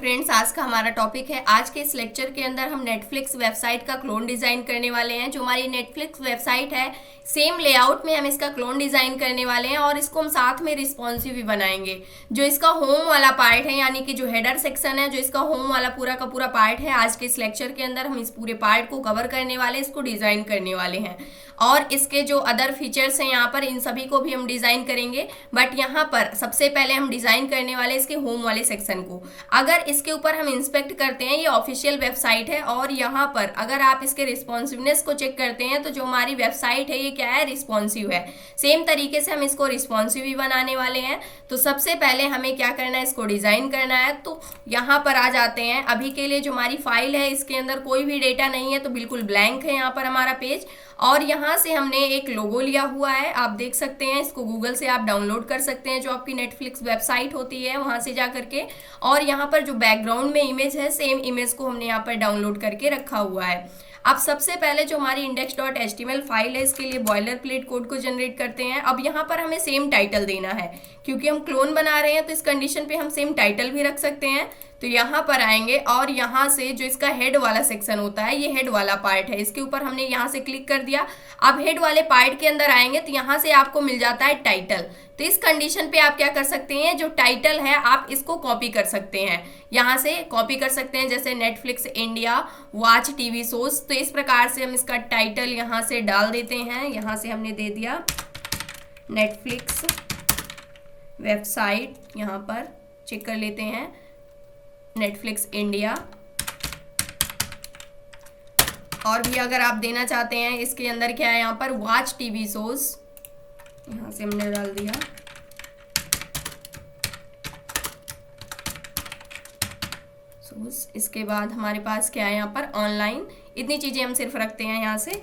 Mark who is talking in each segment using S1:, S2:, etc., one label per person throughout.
S1: Friends, आज का हमारा टॉपिक है। आज के इस लेक्चर के अंदर हम नेटफ्लिक्स वेबसाइट का क्लोन डिज़ाइन करने वाले हैं। जो हमारी नेटफ्लिक्स वेबसाइट है, सेम लेआउट में हम इसका क्लोन डिज़ाइन करने वाले हैं और इसको हम साथ में रिस्पॉन्सिव भी बनाएंगे। जो इसका होम वाला पार्ट है, यानी कि जो हेडर सेक्शन है, जो इसका होम वाला पूरा का पूरा पार्ट है, आज के इस लेक्चर के अंदर हम इस पूरे पार्ट को कवर करने वाले हैं, इसको डिज़ाइन करने वाले हैं। और इसके जो अदर फीचर्स हैं यहाँ पर, इन सभी को भी हम डिज़ाइन करेंगे। बट यहाँ पर सबसे पहले हम डिज़ाइन करने वाले इसके होम वाले सेक्शन को। अगर इसके ऊपर हम इंस्पेक्ट करते हैं, ये ऑफिशियल वेबसाइट है और यहाँ पर अगर आप इसके रिस्पॉन्सिवनेस को चेक करते हैं तो जो हमारी वेबसाइट है ये क्या है, रिस्पॉन्सिव है। सेम तरीके से हम इसको रिस्पॉन्सिव ही बनाने वाले हैं। तो सबसे पहले हमें क्या करना है, इसको डिज़ाइन करना है। तो यहाँ पर आ जाते हैं। अभी के लिए जो हमारी फाइल है इसके अंदर कोई भी डेटा नहीं है, तो बिल्कुल ब्लैंक है यहाँ पर हमारा पेज। और यहाँ से हमने एक लोगो लिया हुआ है, आप देख सकते हैं। इसको गूगल से आप डाउनलोड कर सकते हैं, जो आपकी नेटफ्लिक्स वेबसाइट होती है वहाँ से जा करके। और यहाँ पर जो बैकग्राउंड में इमेज है, सेम इमेज को हमने यहाँ पर डाउनलोड करके रखा हुआ है। अब सबसे पहले जो हमारी index.html फाइल है, इसके लिए बॉयलर प्लेट कोड को जनरेट करते हैं। अब यहाँ पर हमें सेम टाइटल देना है, क्योंकि हम क्लोन बना रहे हैं तो इस कंडीशन पे हम सेम टाइटल भी रख सकते हैं। तो यहाँ पर आएंगे और यहाँ से जो इसका हेड वाला सेक्शन होता है, ये हेड वाला पार्ट है, इसके ऊपर हमने यहाँ से क्लिक कर दिया। अब हेड वाले पार्ट के अंदर आएंगे तो यहाँ से आपको मिल जाता है टाइटल। तो इस कंडीशन पे आप क्या कर सकते हैं, जो टाइटल है आप इसको कॉपी कर सकते हैं, यहाँ से कॉपी कर सकते हैं। जैसे Netflix India watch TV shows, तो इस प्रकार से हम इसका टाइटल यहाँ से डाल देते हैं। यहाँ से हमने दे दिया नेटफ्लिक्स वेबसाइट, यहाँ पर चेक कर लेते हैं नेटफ्लिक्स इंडिया। और भी अगर आप देना चाहते हैं, इसके अंदर क्या है, यहाँ पर वॉच टीवी शोज, यहाँ से हमने डाल दिया। इसके बाद हमारे पास क्या है, यहाँ पर ऑनलाइन। इतनी चीजें हम सिर्फ रखते हैं यहाँ से,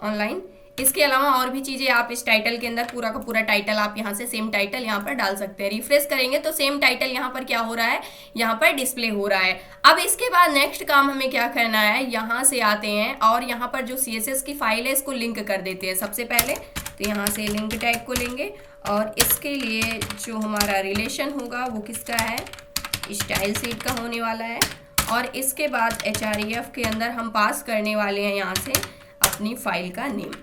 S1: ऑनलाइन। इसके अलावा और भी चीजें आप इस टाइटल के अंदर, पूरा का पूरा टाइटल आप यहाँ से सेम टाइटल यहाँ पर डाल सकते हैं। रिफ्रेश करेंगे तो सेम टाइटल यहाँ पर क्या हो रहा है, यहाँ पर डिस्प्ले हो रहा है। अब इसके बाद नेक्स्ट काम हमें क्या करना है, यहाँ से आते हैं और यहाँ पर जो CSS की फाइल है इसको लिंक कर देते हैं सबसे पहले। तो यहाँ से लिंक टैग को लेंगे और इसके लिए जो हमारा रिलेशन होगा वो किसका है, स्टाइल शीट का होने वाला है। और इसके बाद href के अंदर हम पास करने वाले हैं यहाँ से अपनी फाइल का नेम।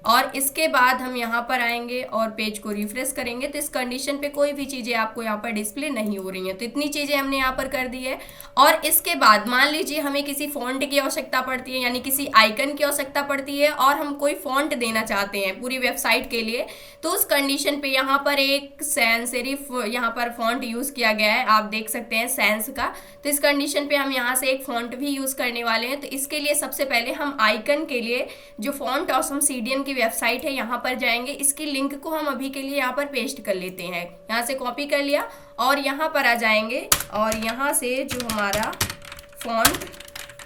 S1: और इसके बाद हम यहाँ पर आएंगे और पेज को रिफ्रेश करेंगे तो इस कंडीशन पे कोई भी चीज़ें आपको यहाँ पर डिस्प्ले नहीं हो रही हैं। तो इतनी चीज़ें हमने यहाँ पर कर दी है। और इसके बाद मान लीजिए हमें किसी फॉन्ट की आवश्यकता पड़ती है, यानी किसी आइकन की आवश्यकता पड़ती है और हम कोई फॉन्ट देना चाहते हैं पूरी वेबसाइट के लिए, तो उस कंडीशन पे यहाँ पर एक सैंस सेरिफ यहाँ पर फॉन्ट यूज़ किया गया है, आप देख सकते हैं सैंस का। तो इस कंडीशन पे हम यहाँ से एक फॉन्ट भी यूज़ करने वाले हैं। तो इसके लिए सबसे पहले हम आइकन के लिए जो फॉन्ट ऑसम CDN की वेबसाइट है यहाँ पर जाएंगे। इसकी लिंक को हम अभी के लिए यहाँ पर पेस्ट कर लेते हैं, यहाँ से कॉपी कर लिया और यहाँ पर आ जाएंगे और यहाँ से जो हमारा फॉन्ट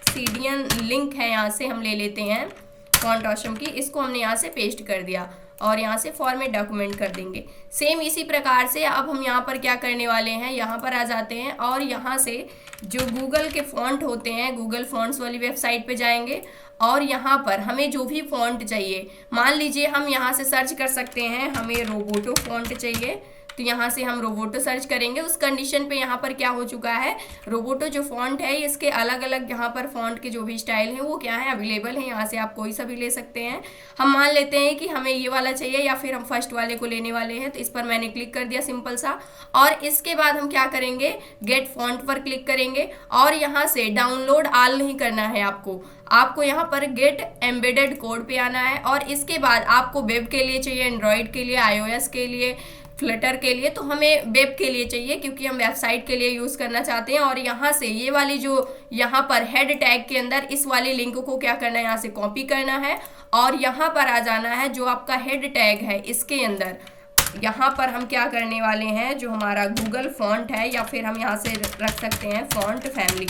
S1: CDN लिंक है यहाँ से हम ले लेते हैं फॉन्ट ऑसम की, इसको हमने यहाँ से पेस्ट कर दिया और यहाँ से फॉर्मेट डॉक्यूमेंट कर देंगे। सेम इसी प्रकार से अब हम यहाँ पर क्या करने वाले हैं, यहाँ पर आ जाते हैं और यहाँ से जो गूगल के फॉन्ट होते हैं, गूगल फॉन्ट्स वाली वेबसाइट पे जाएंगे और यहाँ पर हमें जो भी फॉन्ट चाहिए, मान लीजिए हम यहाँ से सर्च कर सकते हैं, हमें रोबोटो फॉन्ट चाहिए, तो यहाँ से हम रोबोटो सर्च करेंगे। उस कंडीशन पे यहाँ पर क्या हो चुका है, रोबोटो जो फॉन्ट है इसके अलग अलग यहाँ पर फॉन्ट के जो भी स्टाइल है वो क्या है, अवेलेबल है। यहाँ से आप कोई सा भी ले सकते हैं। हम मान लेते हैं कि हमें ये वाला चाहिए या फिर हम फर्स्ट वाले को लेने वाले हैं, तो इस पर मैंने क्लिक कर दिया सिंपल सा। और इसके बाद हम क्या करेंगे, गेट फॉन्ट पर क्लिक करेंगे और यहाँ से डाउनलोड ऑल नहीं करना है आपको यहाँ पर गेट एम्बेडेड कोड पे आना है। और इसके बाद आपको वेब के लिए चाहिए, एंड्रॉयड के लिए, iOS के लिए, फ्लटर के लिए, तो हमें वेब के लिए चाहिए क्योंकि हम वेबसाइट के लिए यूज़ करना चाहते हैं। और यहाँ से ये वाली जो यहाँ पर हेड टैग के अंदर इस वाली लिंक को क्या करना है, यहाँ से कॉपी करना है और यहाँ पर आ जाना है। जो आपका हेड टैग है इसके अंदर यहाँ पर हम क्या करने वाले हैं, जो हमारा गूगल फॉन्ट है या फिर हम यहाँ से रख सकते हैं फॉन्ट फैमिली,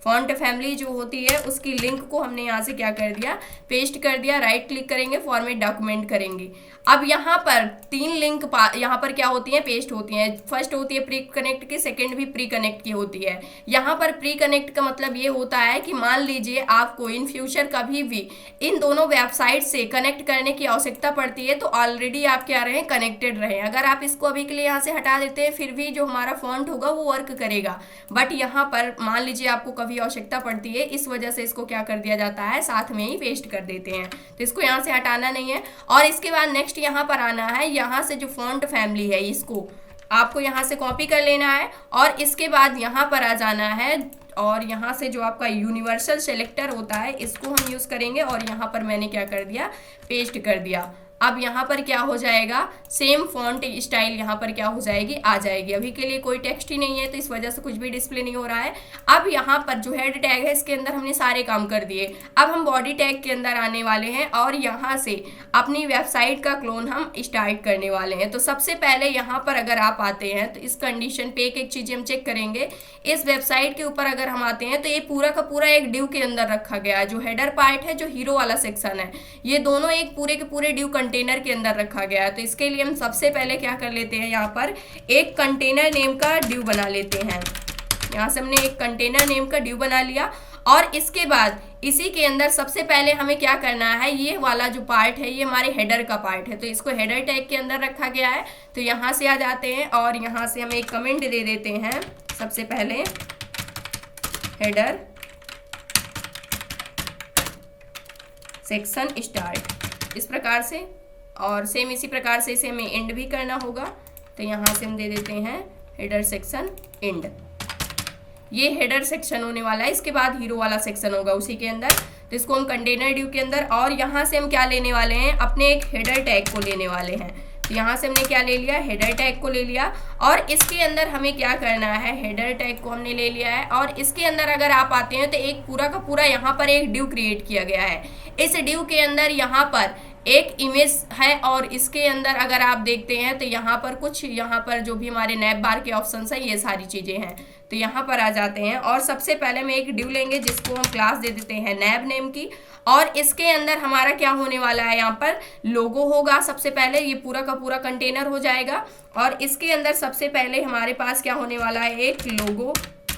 S1: फॉन्ट फैमिली जो होती है उसकी लिंक को हमने यहाँ से क्या कर दिया, पेस्ट कर दिया। राइट क्लिक करेंगे, फॉर्मेट डॉक्यूमेंट करेंगे। अब यहाँ पर 3 लिंक यहाँ पर क्या होती हैं, पेस्ट होती हैं। फर्स्ट होती है प्री कनेक्ट की, सेकंड भी प्री कनेक्ट की होती है। यहाँ पर प्री कनेक्ट का मतलब ये होता है कि मान लीजिए आपको इन फ्यूचर कभी भी इन दोनों वेबसाइट से कनेक्ट करने की आवश्यकता पड़ती है तो ऑलरेडी आप क्या रहे, कनेक्टेड रहे। अगर आप इसको अभी के लिए यहाँ से हटा देते हैं फिर भी जो हमारा फॉन्ट होगा वो वर्क करेगा, बट यहाँ पर मान लीजिए आपको कभी आवश्यकता पड़ती है, इस वजह से इसको क्या कर दिया जाता है, साथ में ही पेस्ट कर देते हैं। तो इसको यहाँ से हटाना नहीं है। और इसके बाद नेक्स्ट यहाँ पर आना है, यहाँ से जो फॉन्ट फैमिली है इसको आपको यहाँ से कॉपी कर लेना है और इसके बाद यहाँ पर आ जाना है और यहाँ से जो आपका यूनिवर्सल सेलेक्टर होता है इसको हम यूज़ करेंगे और यहाँ पर मैंने क्या कर दिया, पेस्ट कर दिया। अब यहाँ पर क्या हो जाएगा, सेम फॉन्ट स्टाइल यहाँ पर क्या हो जाएगी, आ जाएगी। अभी के लिए कोई टेक्स्ट ही नहीं है तो इस वजह से कुछ भी डिस्प्ले नहीं हो रहा है। अब यहाँ पर जो हेड टैग है इसके अंदर हमने सारे काम कर दिए। अब हम बॉडी टैग के अंदर आने वाले हैं और यहाँ से अपनी वेबसाइट का क्लोन हम स्टार्ट करने वाले हैं। तो सबसे पहले यहाँ पर अगर आप आते हैं तो इस कंडीशन पे एक चीज़ हम चेक करेंगे। इस वेबसाइट के ऊपर अगर हम आते हैं तो ये पूरा का पूरा एक डिव के अंदर रखा गया है। जो हेडर पार्ट है, जो हीरो वाला सेक्शन है, ये दोनों एक पूरे के पूरे डिव कंटेनर के अंदर रखा गया है। तो इसके लिए हम सबसे पहले क्या कर लेते हैं, यहाँ पर एक कंटेनर नेम का डिव बना लेते हैं। यहाँ से हमने एक कंटेनर नेम का डिव बना लिया और इसके बाद इसी के अंदर सबसे पहले हमें क्या करना है, ये वाला जो पार्ट है ये हमारे हेडर का पार्ट है तो इसको हेडर टैग के अंदर रखा गया है। तो यहाँ से आ जाते हैं और यहाँ से हम एक कमेंट दे देते हैं। सबसे पहले हेडर सेक्शन स्टार्ट, इस प्रकार से, और सेम इसी प्रकार से इसे हमें एंड भी करना होगा। तो यहाँ से हम दे देते हैं हेडर सेक्शन एंड। ये हेडर सेक्शन होने वाला है, इसके बाद हीरो वाला सेक्शन होगा उसी के अंदर। तो इसको हम कंटेनर डिव के अंदर, और यहाँ से हम क्या लेने वाले हैं, अपने एक हेडर टैग को लेने वाले हैं। तो यहाँ से हमने क्या ले लिया, हेडर टैग को ले लिया और इसके अंदर हमें क्या करना है, हेडर टैग को हमने ले लिया है और इसके अंदर अगर आप आते हैं तो एक पूरा का पूरा यहाँ पर एक डिव क्रिएट किया गया है। इस डिव के अंदर यहाँ पर एक इमेज है और इसके अंदर अगर आप देखते हैं तो यहाँ पर कुछ, यहाँ पर जो भी हमारे नैब बार के ऑप्शंस है ये सारी चीज़ें हैं। तो यहाँ पर आ जाते हैं और सबसे पहले हम एक डिव लेंगे जिसको हम क्लास दे देते हैं नैब नेम की, और इसके अंदर हमारा क्या होने वाला है, यहाँ पर लोगो होगा। सबसे पहले ये पूरा का पूरा कंटेनर हो जाएगा और इसके अंदर सबसे पहले हमारे पास क्या होने वाला है, एक लोगो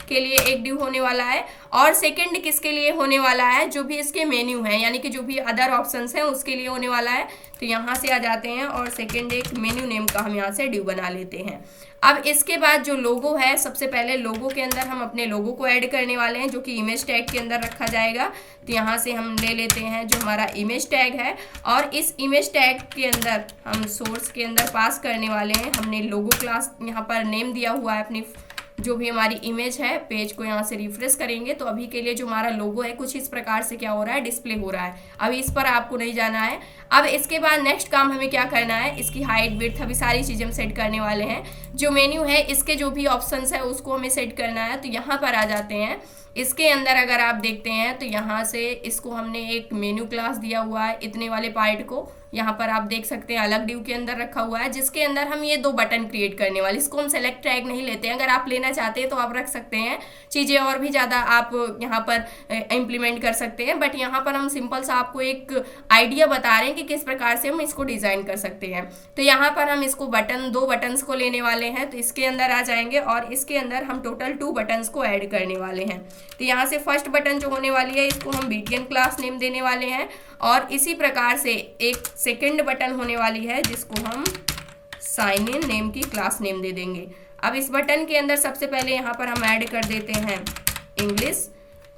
S1: के लिए एक डिव होने वाला है और सेकंड किसके लिए होने वाला है, जो भी इसके मेन्यू है यानी कि जो भी अदर ऑप्शंस हैं उसके लिए होने वाला है। तो यहाँ से आ जाते हैं और सेकंड एक मेन्यू नेम का हम यहाँ से डिव बना लेते हैं। अब इसके बाद जो लोगो है, सबसे पहले लोगो के अंदर हम अपने लोगो को ऐड करने वाले हैं जो कि इमेज टैग के अंदर रखा जाएगा। तो यहाँ से हम ले लेते हैं जो हमारा इमेज टैग है और इस इमेज टैग के अंदर हम सोर्स के अंदर पास करने वाले हैं। हमने लोगो क्लास यहाँ पर नेम दिया हुआ है अपनी जो भी हमारी इमेज है। पेज को यहाँ से रिफ्रेश करेंगे तो अभी के लिए जो हमारा लोगो है कुछ इस प्रकार से क्या हो रहा है, डिस्प्ले हो रहा है। अभी इस पर आपको नहीं जाना है। अब इसके बाद नेक्स्ट काम हमें क्या करना है, इसकी हाइट विड्थ अभी सारी चीज़ें हम सेट करने वाले हैं। जो मेन्यू है इसके जो भी ऑप्शंस है उसको हमें सेट करना है। तो यहाँ पर आ जाते हैं, इसके अंदर अगर आप देखते हैं तो यहाँ से इसको हमने एक मेन्यू क्लास दिया हुआ है, इतने वाले पार्ट को यहाँ पर आप देख सकते हैं अलग डिव के अंदर रखा हुआ है, जिसके अंदर हम ये 2 बटन क्रिएट करने वाले। इसको हम सेलेक्ट टैग नहीं लेते हैं, अगर आप लेना चाहते हैं तो आप रख सकते हैं, चीज़ें और भी ज़्यादा आप यहाँ पर इम्प्लीमेंट कर सकते हैं। बट यहाँ पर हम सिंपल सा आपको एक आइडिया बता रहे हैं कि किस प्रकार से हम इसको डिज़ाइन कर सकते हैं। तो यहाँ पर हम इसको 2 बटन्स को लेने वाले हैं। तो इसके अंदर आ जाएंगे और इसके अंदर हम टोटल 2 बटन्स को ऐड करने वाले हैं। तो यहाँ से फर्स्ट बटन जो होने वाली है इसको हम BTN क्लास नेम देने वाले हैं और इसी प्रकार से एक सेकंड बटन होने वाली है जिसको हम साइन इन नेम की क्लास नेम दे देंगे। अब इस बटन के अंदर सबसे पहले यहाँ पर हम ऐड कर देते हैं इंग्लिश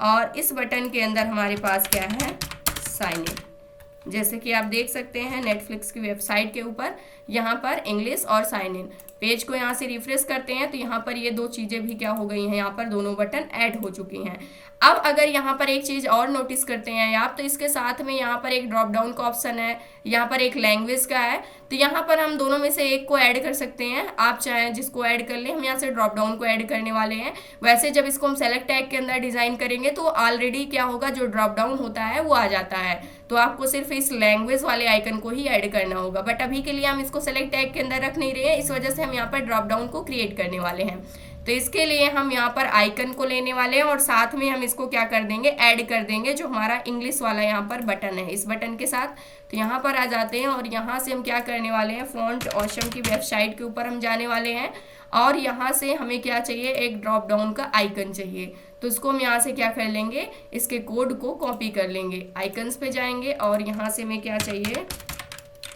S1: और इस बटन के अंदर हमारे पास क्या है, साइन इन। जैसे कि आप देख सकते हैं नेटफ्लिक्स की वेबसाइट के ऊपर यहाँ पर इंग्लिश और साइन इन। पेज को यहाँ से रिफ्रेश करते हैं तो यहाँ पर ये 2 चीज़ें भी क्या हो गई हैं, यहाँ पर दोनों बटन ऐड हो चुकी हैं। अब अगर यहाँ पर एक चीज़ और नोटिस करते हैं आप, तो इसके साथ में यहाँ पर एक ड्रॉप डाउन का ऑप्शन है, यहाँ पर एक लैंग्वेज का है। तो यहाँ पर हम दोनों में से एक को ऐड कर सकते हैं, आप चाहें जिसको ऐड कर लें। हम यहाँ से ड्रॉप डाउन को ऐड करने वाले हैं। वैसे जब इसको हम सेलेक्ट टैग के अंदर डिज़ाइन करेंगे तो ऑलरेडी क्या होगा, जो ड्रॉप डाउन होता है वो आ जाता है। तो आपको सिर्फ इस लैंग्वेज वाले आइकन को ही ऐड करना होगा। बट अभी के लिए हम इसको सेलेक्ट टैग के अंदर रख नहीं रहे हैं, इस वजह से हम यहाँ पर ड्रॉप डाउन को क्रिएट करने वाले हैं। तो इसके लिए हम यहाँ पर आइकन को लेने वाले हैं और साथ में हम इसको क्या कर देंगे, ऐड कर देंगे जो हमारा इंग्लिश वाला यहाँ पर बटन है, इस बटन के साथ। तो यहाँ पर आ जाते हैं और यहाँ से हम क्या करने वाले हैं, फॉन्ट ऑसम की वेबसाइट के ऊपर हम जाने वाले हैं और यहाँ से हमें क्या चाहिए, एक ड्रॉप डाउन का आइकन चाहिए। तो इसको हम यहाँ से क्या कर लेंगे, इसके कोड को कॉपी कर लेंगे, आइकन्स पे जाएंगे और यहाँ से हमें क्या चाहिए,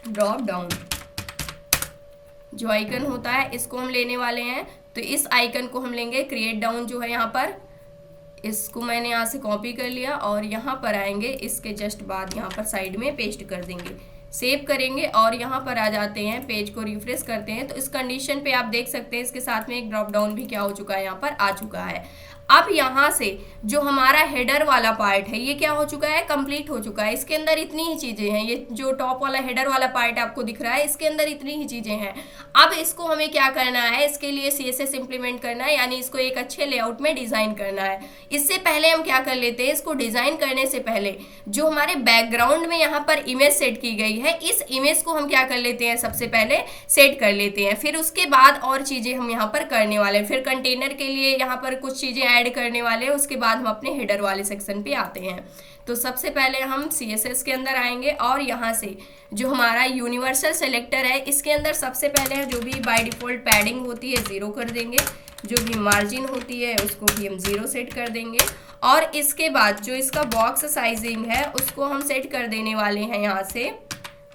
S1: ड्रॉप डाउन जो आइकन होता है इसको हम लेने वाले हैं। तो इस आइकन को हम लेंगे, क्रिएट डाउन जो है यहाँ पर, इसको मैंने यहाँ से कॉपी कर लिया और यहाँ पर आएंगे, इसके जस्ट बाद यहाँ पर साइड में पेस्ट कर देंगे, सेव करेंगे और यहाँ पर आ जाते हैं, पेज को रिफ्रेश करते हैं। तो इस कंडीशन पे आप देख सकते हैं इसके साथ में एक ड्रॉप डाउन भी क्या हो चुका है, यहाँ पर आ चुका है। अब यहाँ से जो हमारा हेडर वाला पार्ट है ये क्या हो चुका है, कंप्लीट हो चुका है। इसके अंदर इतनी ही चीजें हैं, ये जो टॉप वाला हेडर वाला पार्ट आपको दिख रहा है इसके अंदर इतनी ही चीजें हैं। अब इसको हमें क्या करना है, इसके लिए CSS इंप्लीमेंट करना है, यानी इसको एक अच्छे लेआउट में डिजाइन करना है। इससे पहले हम क्या कर लेते हैं, इसको डिजाइन करने से पहले जो हमारे बैकग्राउंड में यहाँ पर इमेज सेट की गई है, इस इमेज को हम क्या कर लेते हैं, सबसे पहले सेट कर लेते हैं। फिर उसके बाद और चीजें हम यहाँ पर करने वाले हैं, फिर कंटेनर के लिए यहाँ पर कुछ चीजें ऐड करने वाले हैं, उसके बाद हम अपने हेडर वाले सेक्शन पे आते हैं। तो सबसे पहले हम CSS के अंदर आएंगे और यहाँ से जो हमारा यूनिवर्सल सेलेक्टर है इसके अंदर सबसे पहले जो भी बाय डिफॉल्ट पैडिंग होती है 0 कर देंगे, जो भी मार्जिन होती है उसको भी हम 0 सेट कर देंगे और इसके बाद जो इसका बॉक्स साइजिंग है उसको हम सेट कर देने वाले हैं, यहाँ से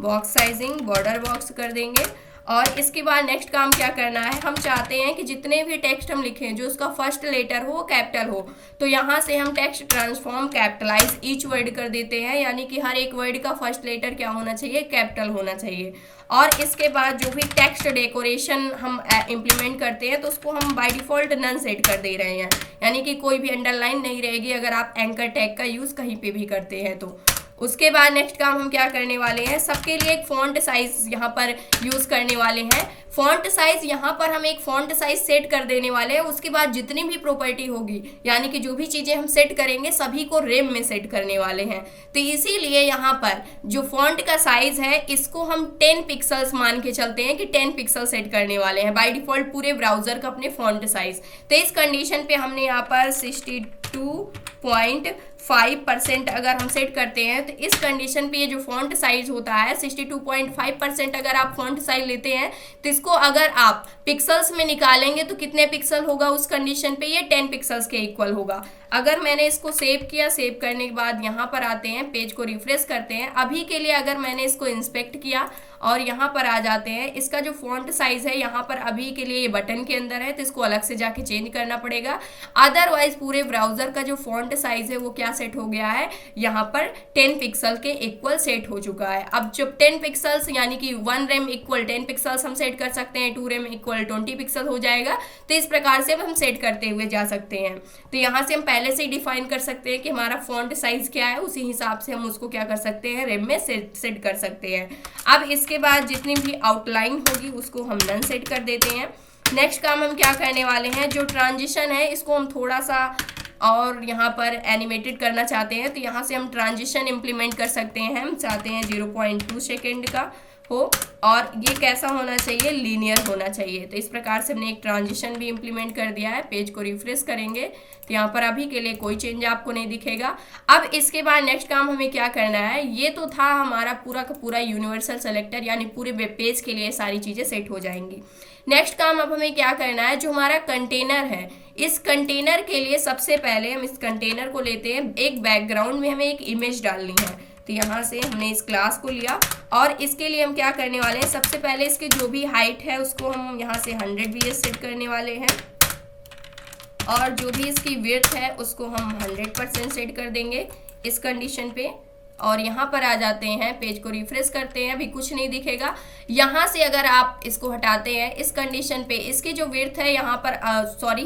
S1: बॉक्स साइजिंग बॉर्डर बॉक्स कर देंगे। और इसके बाद नेक्स्ट काम क्या करना है, हम चाहते हैं कि जितने भी टेक्स्ट हम लिखें जो उसका फर्स्ट लेटर हो कैपिटल हो, तो यहाँ से हम text transform capitalise each word कर देते हैं, यानी कि हर एक वर्ड का फर्स्ट लेटर क्या होना चाहिए, कैपिटल होना चाहिए। और इसके बाद जो भी टेक्स्ट डेकोरेशन हम इम्प्लीमेंट करते हैं तो उसको हम बाय डिफॉल्ट नन सेट कर दे रहे हैं, यानी कि कोई भी अंडरलाइन नहीं रहेगी अगर आप एंकर टैग का यूज़ कहीं पे भी करते हैं तो। उसके बाद नेक्स्ट काम हम क्या करने वाले हैं, सबके लिए एक फॉन्ट साइज यहाँ पर यूज़ करने वाले हैं। फॉन्ट साइज यहाँ पर हम एक फॉन्ट साइज सेट कर देने वाले हैं। उसके बाद जितनी भी प्रॉपर्टी होगी, यानी कि जो भी चीज़ें हम सेट करेंगे सभी को रेम में सेट करने वाले हैं। तो इसीलिए यहाँ पर जो फॉन्ट का साइज है इसको हम 10 पिक्सल्स मान के चलते हैं कि 10 पिक्सल सेट करने वाले हैं बाय डिफॉल्ट पूरे ब्राउजर का अपने फॉन्ट साइज। तो इस कंडीशन पे हमने यहाँ पर 62.5% अगर हम सेट करते हैं तो इस कंडीशन पे ये जो फॉन्ट साइज होता है 62.5% अगर आप फॉन्ट साइज लेते हैं तो इसको अगर आप पिक्सल्स में निकालेंगे तो कितने पिक्सल होगा, उस कंडीशन पे ये 10 पिक्सल्स के इक्वल होगा। अगर मैंने इसको सेव किया, सेव करने के बाद यहाँ पर आते हैं, पेज को रिफ्रेश करते हैं। अभी के लिए अगर मैंने इसको इंस्पेक्ट किया और यहाँ पर आ जाते हैं, इसका जो फॉन्ट साइज है यहाँ पर अभी के लिए ये बटन के अंदर है तो इसको अलग से जाके चेंज करना पड़ेगा। अदरवाइज पूरे ब्राउजर का जो फॉन्ट साइज है वो क्या सेट हो गया है, यहाँ पर 10 पिक्सल के इक्वल सेट हो चुका है। अब जब 10 पिक्सल्स यानी कि 1 रेम इक्वल 10 पिक्सल्स हम सेट कर सकते हैं, 2 रेम इक्वल 20 पिक्सल हो जाएगा। तो इस प्रकार से हम सेट करते हुए जा सकते हैं। तो यहाँ से हम पहले से ही डिफाइन कर सकते हैं कि हमारा फॉन्ट साइज क्या है, उसी हिसाब से हम उसको क्या कर सकते हैं, रेम में सेट कर सकते हैं। अब इसके बाद जितनी भी आउटलाइन होगी उसको हम नन सेट कर देते हैं। नेक्स्ट काम हम क्या करने वाले हैं, जो ट्रांजिशन है इसको हम थोड़ा सा और यहाँ पर एनिमेटेड करना चाहते हैं तो यहाँ से हम ट्रांजिशन इम्प्लीमेंट कर सकते हैं। हम चाहते हैं 0.2 सेकेंड का हो और ये कैसा होना चाहिए, लीनियर होना चाहिए। तो इस प्रकार से हमने एक ट्रांजिशन भी इम्प्लीमेंट कर दिया है। पेज को रिफ्रेश करेंगे तो यहाँ पर अभी के लिए कोई चेंज आपको नहीं दिखेगा। अब इसके बाद नेक्स्ट काम हमें क्या करना है, ये तो था हमारा पूरा का पूरा यूनिवर्सल सेलेक्टर, यानी पूरे वेब पेज के लिए सारी चीज़ें सेट हो जाएंगी। नेक्स्ट काम अब हमें क्या करना है, जो हमारा कंटेनर है, इस कंटेनर के लिए सबसे पहले हम इस कंटेनर को लेते हैं, एक बैकग्राउंड में हमें एक इमेज डालनी है। तो यहाँ से हमने इस क्लास को लिया और इसके लिए हम क्या करने वाले हैं, सबसे पहले इसकी जो भी हाइट है उसको हम यहाँ से 100 VS सेट करने वाले हैं और जो भी इसकी विड्थ है उसको हम 100% सेट कर देंगे इस कंडीशन पे। और यहाँ पर आ जाते हैं, पेज को रिफ्रेश करते हैं, अभी कुछ नहीं दिखेगा। यहाँ से अगर आप इसको हटाते हैं इस कंडीशन पे, इसकी जो विड्थ है यहाँ पर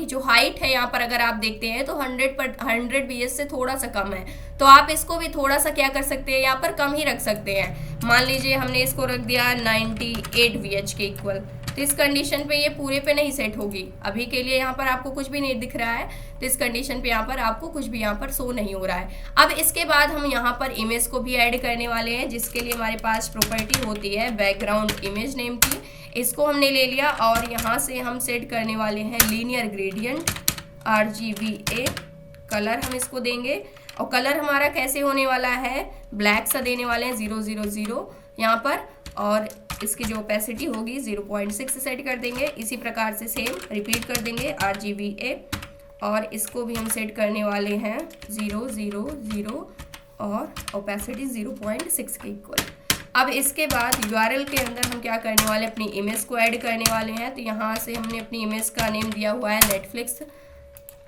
S1: जो हाइट है यहाँ पर अगर आप देखते हैं तो 100 VS से थोड़ा सा कम है। तो आप इसको भी थोड़ा सा क्या कर सकते हैं, यहाँ पर कम ही रख सकते हैं। मान लीजिए हमने इसको रख दिया 98 VH के इक्वल, तो इस कंडीशन पे ये पूरे पे नहीं सेट होगी। अभी के लिए यहाँ पर आपको कुछ भी नहीं दिख रहा है, तो इस कंडीशन पे यहाँ पर आपको कुछ भी यहाँ पर शो नहीं हो रहा है। अब इसके बाद हम यहाँ पर इमेज को भी ऐड करने वाले हैं, जिसके लिए हमारे पास प्रॉपर्टी होती है बैकग्राउंड इमेज नेम की। इसको हमने ले लिया और यहाँ से हम सेट करने वाले हैं लीनियर ग्रेडियंट RGBA। कलर हम इसको देंगे और कलर हमारा कैसे होने वाला है, ब्लैक सा देने वाले हैं 000 यहाँ पर, और इसकी जो ओपेसिटी होगी 0.6 सेट कर देंगे। इसी प्रकार से सेम रिपीट कर देंगे RGBA, और इसको भी हम सेट करने वाले हैं 000 और ओपेसिटी 0.6 के इक्वल। अब इसके बाद URL के अंदर हम क्या करने वाले, अपनी इमेज को ऐड करने वाले हैं। तो यहाँ से हमने अपनी इमेज का नेम दिया हुआ है नेटफ्लिक्स,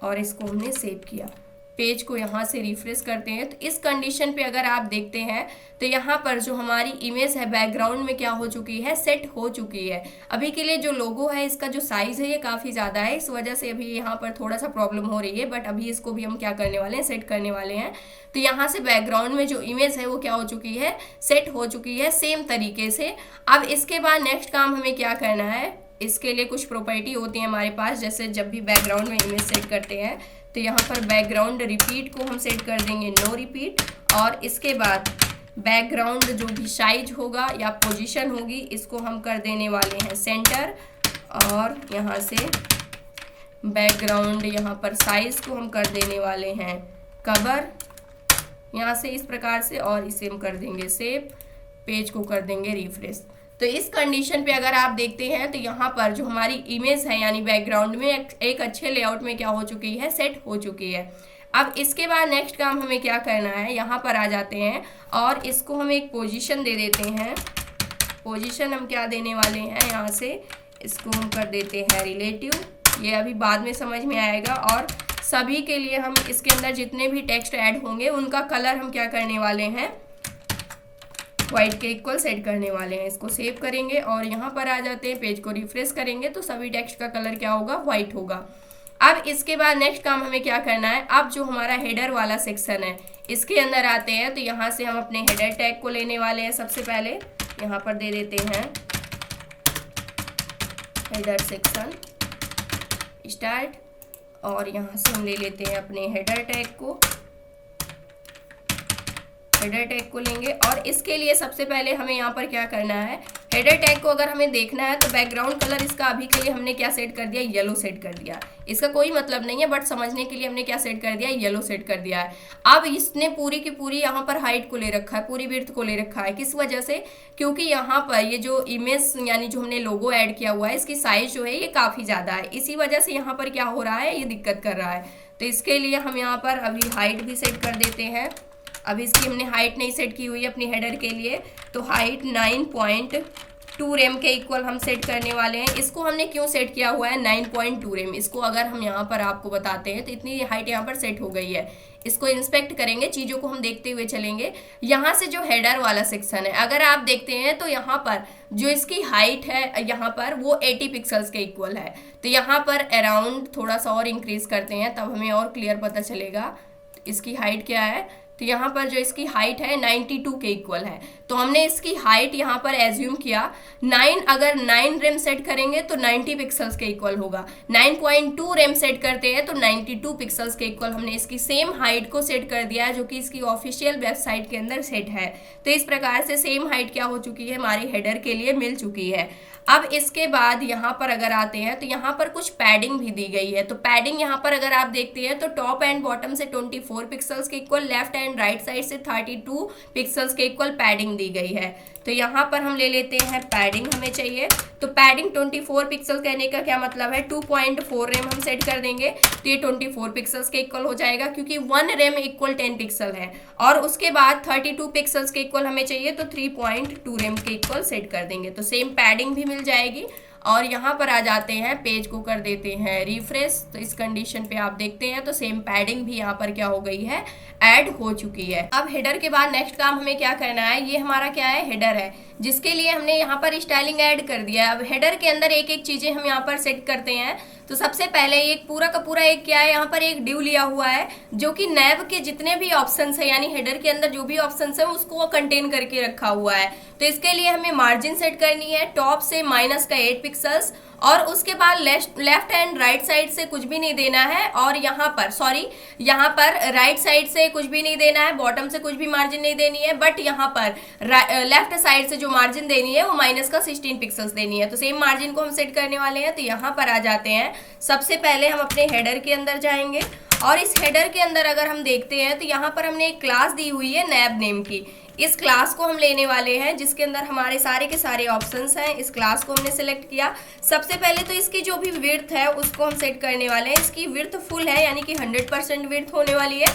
S1: और इसको हमने सेव किया। पेज को यहाँ से रिफ्रेश करते हैं, तो इस कंडीशन पे अगर आप देखते हैं तो यहाँ पर जो हमारी इमेज है बैकग्राउंड में क्या हो चुकी है, सेट हो चुकी है। अभी के लिए जो लोगो है इसका जो साइज़ है ये काफ़ी ज़्यादा है, इस वजह से अभी यहाँ पर थोड़ा सा प्रॉब्लम हो रही है, बट अभी इसको भी हम क्या करने वाले हैं, सेट करने वाले हैं। तो यहाँ से बैकग्राउंड में जो इमेज है वो क्या हो चुकी है, सेट हो चुकी है सेम तरीके से। अब इसके बाद नेक्स्ट काम हमें क्या करना है, इसके लिए कुछ प्रॉपर्टी होती है हमारे पास, जैसे जब भी बैकग्राउंड में इमेज सेट करते हैं तो यहाँ पर बैकग्राउंड रिपीट को हम सेट कर देंगे नो रिपीट, और इसके बाद बैकग्राउंड जो भी साइज होगा या पोजीशन होगी इसको हम कर देने वाले हैं सेंटर, और यहाँ से बैकग्राउंड यहाँ पर साइज को हम कर देने वाले हैं कवर यहाँ से इस प्रकार से, और इसे हम कर देंगे सेव। पेज को कर देंगे रिफ्रेश। तो इस कंडीशन पे अगर आप देखते हैं तो यहाँ पर जो हमारी इमेज है यानी बैकग्राउंड में एक अच्छे लेआउट में क्या हो चुकी है, सेट हो चुकी है। अब इसके बाद नेक्स्ट काम हमें क्या करना है, यहाँ पर आ जाते हैं और इसको हम एक पोजीशन दे देते हैं। पोजीशन हम क्या देने वाले हैं, यहाँ से इसको हम कर देते हैं रिलेटिव, ये अभी बाद में समझ में आएगा। और सभी के लिए हम इसके अंदर जितने भी टेक्स्ट ऐड होंगे उनका कलर हम क्या करने वाले हैं, व्हाइट के इक्वल सेट करने वाले हैं। इसको सेव करेंगे और यहाँ पर आ जाते हैं, पेज को रिफ्रेश करेंगे तो सभी टेक्स्ट का कलर क्या होगा, व्हाइट होगा। अब इसके बाद नेक्स्ट काम हमें क्या करना है, अब जो हमारा हेडर वाला सेक्शन है इसके अंदर आते हैं। तो यहाँ से हम अपने हेडर टैग को लेने वाले हैं। सबसे पहले यहाँ पर दे देते हैं हेडर सेक्शन स्टार्ट, और यहाँ से हम ले लेते हैं अपने हेडर टैग को, हेडर टैग को लेंगे। और इसके लिए सबसे पहले हमें यहाँ पर क्या करना है, हेडर टैग को अगर हमें देखना है तो बैकग्राउंड कलर इसका अभी के लिए हमने क्या सेट कर दिया, येलो सेट कर दिया। इसका कोई मतलब नहीं है, बट समझने के लिए हमने क्या सेट कर दिया, येलो सेट कर दिया है। अब इसने पूरी की पूरी यहाँ पर हाइट को ले रखा है, पूरी विड्थ को ले रखा है। किस वजह से, क्योंकि यहाँ पर ये जो इमेज यानी जो हमने लोगो ऐड किया हुआ है इसकी साइज जो है ये काफ़ी ज़्यादा है, इसी वजह से यहाँ पर क्या हो रहा है, ये दिक्कत कर रहा है। तो इसके लिए हम यहाँ पर अभी हाइट भी सेट कर देते हैं। अभी इसकी हमने हाइट नहीं सेट की हुई है अपनी हेडर के लिए, तो हाइट 9.2 रेम के इक्वल हम सेट करने वाले हैं। इसको हमने क्यों सेट किया हुआ है 9.2 रेम, इसको अगर हम यहाँ पर आपको बताते हैं तो इतनी हाइट यहाँ पर सेट हो गई है। इसको इंस्पेक्ट करेंगे, चीज़ों को हम देखते हुए चलेंगे। यहाँ से जो हेडर वाला सेक्शन है अगर आप देखते हैं तो यहाँ पर जो इसकी हाइट है यहाँ पर वो 80 पिक्सल्स के इक्वल है। तो यहाँ पर अराउंड थोड़ा सा और इंक्रीज करते हैं तब हमें और क्लियर पता चलेगा इसकी हाइट क्या है। तो यहाँ पर जो इसकी हाइट है 92 के इक्वल है। तो हमने इसकी हाइट यहाँ पर एज्यूम किया 9, अगर 9 रेम सेट करेंगे तो 90 पिक्सल्स के इक्वल होगा। 9.2 रेम सेट करते हैं तो 92 पिक्सल्स के इक्वल हमने इसकी सेम हाइट को सेट कर दिया है, जो कि इसकी ऑफिशियल वेबसाइट के अंदर सेट है। तो इस प्रकार से सेम हाइट क्या हो चुकी है, हमारी हेडर के लिए मिल चुकी है। अब इसके बाद यहाँ पर अगर आते हैं तो यहाँ पर कुछ पैडिंग भी दी गई है। तो पैडिंग यहाँ पर अगर आप देखते हैं तो टॉप एंड बॉटम से 24 पिक्सल्स के equal, left and right side से 32 पिक्सल्स के इक्वल पैडिंग दी गई है। तो यहाँ पर हम ले लेते हैं पैडिंग हमें चाहिए। तो पैडिंग 24 पिक्सल कहने का क्या मतलब है, 2.4 रेम हम सेट कर देंगे तो ये 24 पिक्सल्स के इक्वल हो जाएगा, क्योंकि 1 रेम इक्वल 10 पिक्सल है। और उसके बाद 32 पिक्सल्स के इक्वल हमें चाहिए तो 3.2 रेम के इक्वल सेट कर देंगे, तो सेम पैडिंग भी मिल जाएगी। और यहाँ पर आ जाते हैं, पेज को कर देते हैं रिफ्रेश। तो इस कंडीशन पे आप देखते हैं तो सेम पैडिंग भी यहाँ पर क्या हो गई है, ऐड हो चुकी है। अब हेडर के बाद नेक्स्ट काम हमें क्या करना है, ये हमारा क्या है, हेडर है, जिसके लिए हमने यहाँ पर स्टाइलिंग ऐड कर दिया है। अब हेडर के अंदर एक एक चीज़ें हम यहाँ पर सेट करते हैं। तो सबसे पहले एक पूरा का पूरा एक क्या है, यहाँ पर एक ड्यू लिया हुआ है जो कि नैब के जितने भी ऑप्शंस है यानी हेडर के अंदर जो भी ऑप्शंस है उसको कंटेन करके रखा हुआ है। तो इसके लिए हमें मार्जिन सेट करनी है टॉप से माइनस का 8 पिक्सल्स, और उसके बाद लेफ्ट एंड राइट साइड से कुछ भी नहीं देना है, और यहाँ पर राइट साइड से कुछ भी नहीं देना है, बॉटम से कुछ भी मार्जिन नहीं देनी है, बट यहाँ पर लेफ्ट साइड से जो मार्जिन देनी है वो माइनस का 16 पिक्सल्स देनी है। तो सेम मार्जिन को हम सेट करने वाले हैं। तो यहाँ पर आ जाते हैं, सबसे पहले हम अपने हेडर के अंदर जाएंगे, और इस हेडर के अंदर अगर हम देखते हैं तो यहाँ पर हमने एक क्लास दी हुई है नैब नेम की। इस क्लास को हम लेने वाले हैं जिसके अंदर हमारे सारे के सारे ऑप्शंस हैं। इस क्लास को हमने सिलेक्ट किया। सबसे पहले तो इसकी जो भी विड्थ है उसको हम सेट करने वाले हैं। इसकी विड्थ फुल है यानी कि 100% विड्थ होने वाली है।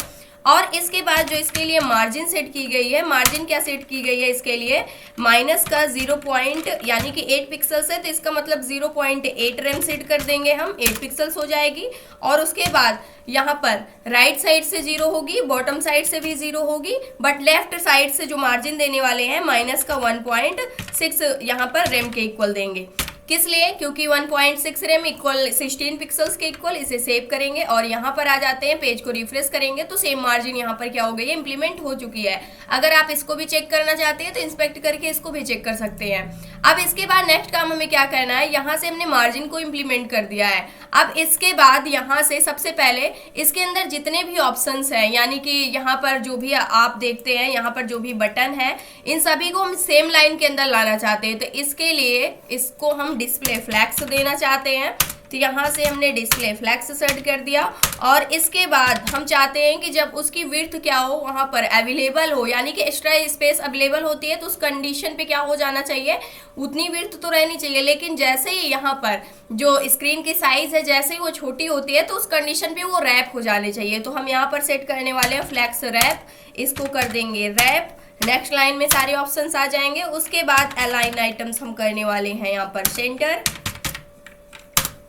S1: और इसके बाद जो इसके लिए मार्जिन सेट की गई है, मार्जिन क्या सेट की गई है इसके लिए, माइनस का 0 पॉइंट यानी कि 8 पिक्सल्स है तो इसका मतलब 0.8 रेम सेट कर देंगे हम, 8 पिक्सल्स हो जाएगी। और उसके बाद यहाँ पर राइट साइड से 0 होगी, बॉटम साइड से भी 0 होगी, बट लेफ्ट साइड से जो मार्जिन देने वाले हैं माइनस का 1.6 यहाँ पर रेम के इक्वल देंगे। किस लिए, क्योंकि 1.6 रेम इक्वल 16 पिक्सल्स के इक्वल। इसे सेव करेंगे और यहाँ पर आ जाते हैं, पेज को रिफ्रेश करेंगे तो सेम मार्जिन यहाँ पर क्या हो गई है, इंप्लीमेंट हो चुकी है। अगर आप इसको भी चेक करना चाहते हैं तो इंस्पेक्ट करके इसको भी चेक कर सकते हैं। अब इसके बाद नेक्स्ट काम हमें क्या करना है, यहाँ से हमने मार्जिन को इंप्लीमेंट कर दिया है। अब इसके बाद यहाँ से सबसे पहले इसके अंदर जितने भी ऑप्शंस हैं यानी कि यहाँ पर जो भी आप देखते हैं, यहाँ पर जो भी बटन है, इन सभी को हम सेम लाइन के अंदर लाना चाहते हैं। तो इसके लिए इसको हम डिस्प्ले फ्लैग्स देना चाहते हैं। तो यहाँ से हमने डिस्प्ले फ्लैग्स सेट कर दिया, और इसके बाद हम चाहते हैं कि जब उसकी विड्थ क्या हो, वहाँ पर अवेलेबल हो यानी कि एक्स्ट्रा स्पेस अवेलेबल होती है तो उस कंडीशन पे क्या हो जाना चाहिए, उतनी विड्थ तो रहनी चाहिए। लेकिन जैसे ही यहाँ पर जो स्क्रीन की साइज है जैसे ही वो छोटी होती है तो उस कंडीशन पे वो रैप हो जाने चाहिए। तो हम यहाँ पर सेट करने वाले हैं फ्लैक्स रैप, इसको कर देंगे रैप। नेक्स्ट लाइन में सारे ऑप्शंस आ जाएंगे। उसके बाद अलाइन आइटम्स हम करने वाले हैं यहाँ पर सेंटर,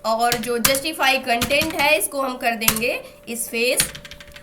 S1: और जो जस्टिफाई कंटेंट है इसको हम कर देंगे स्पेस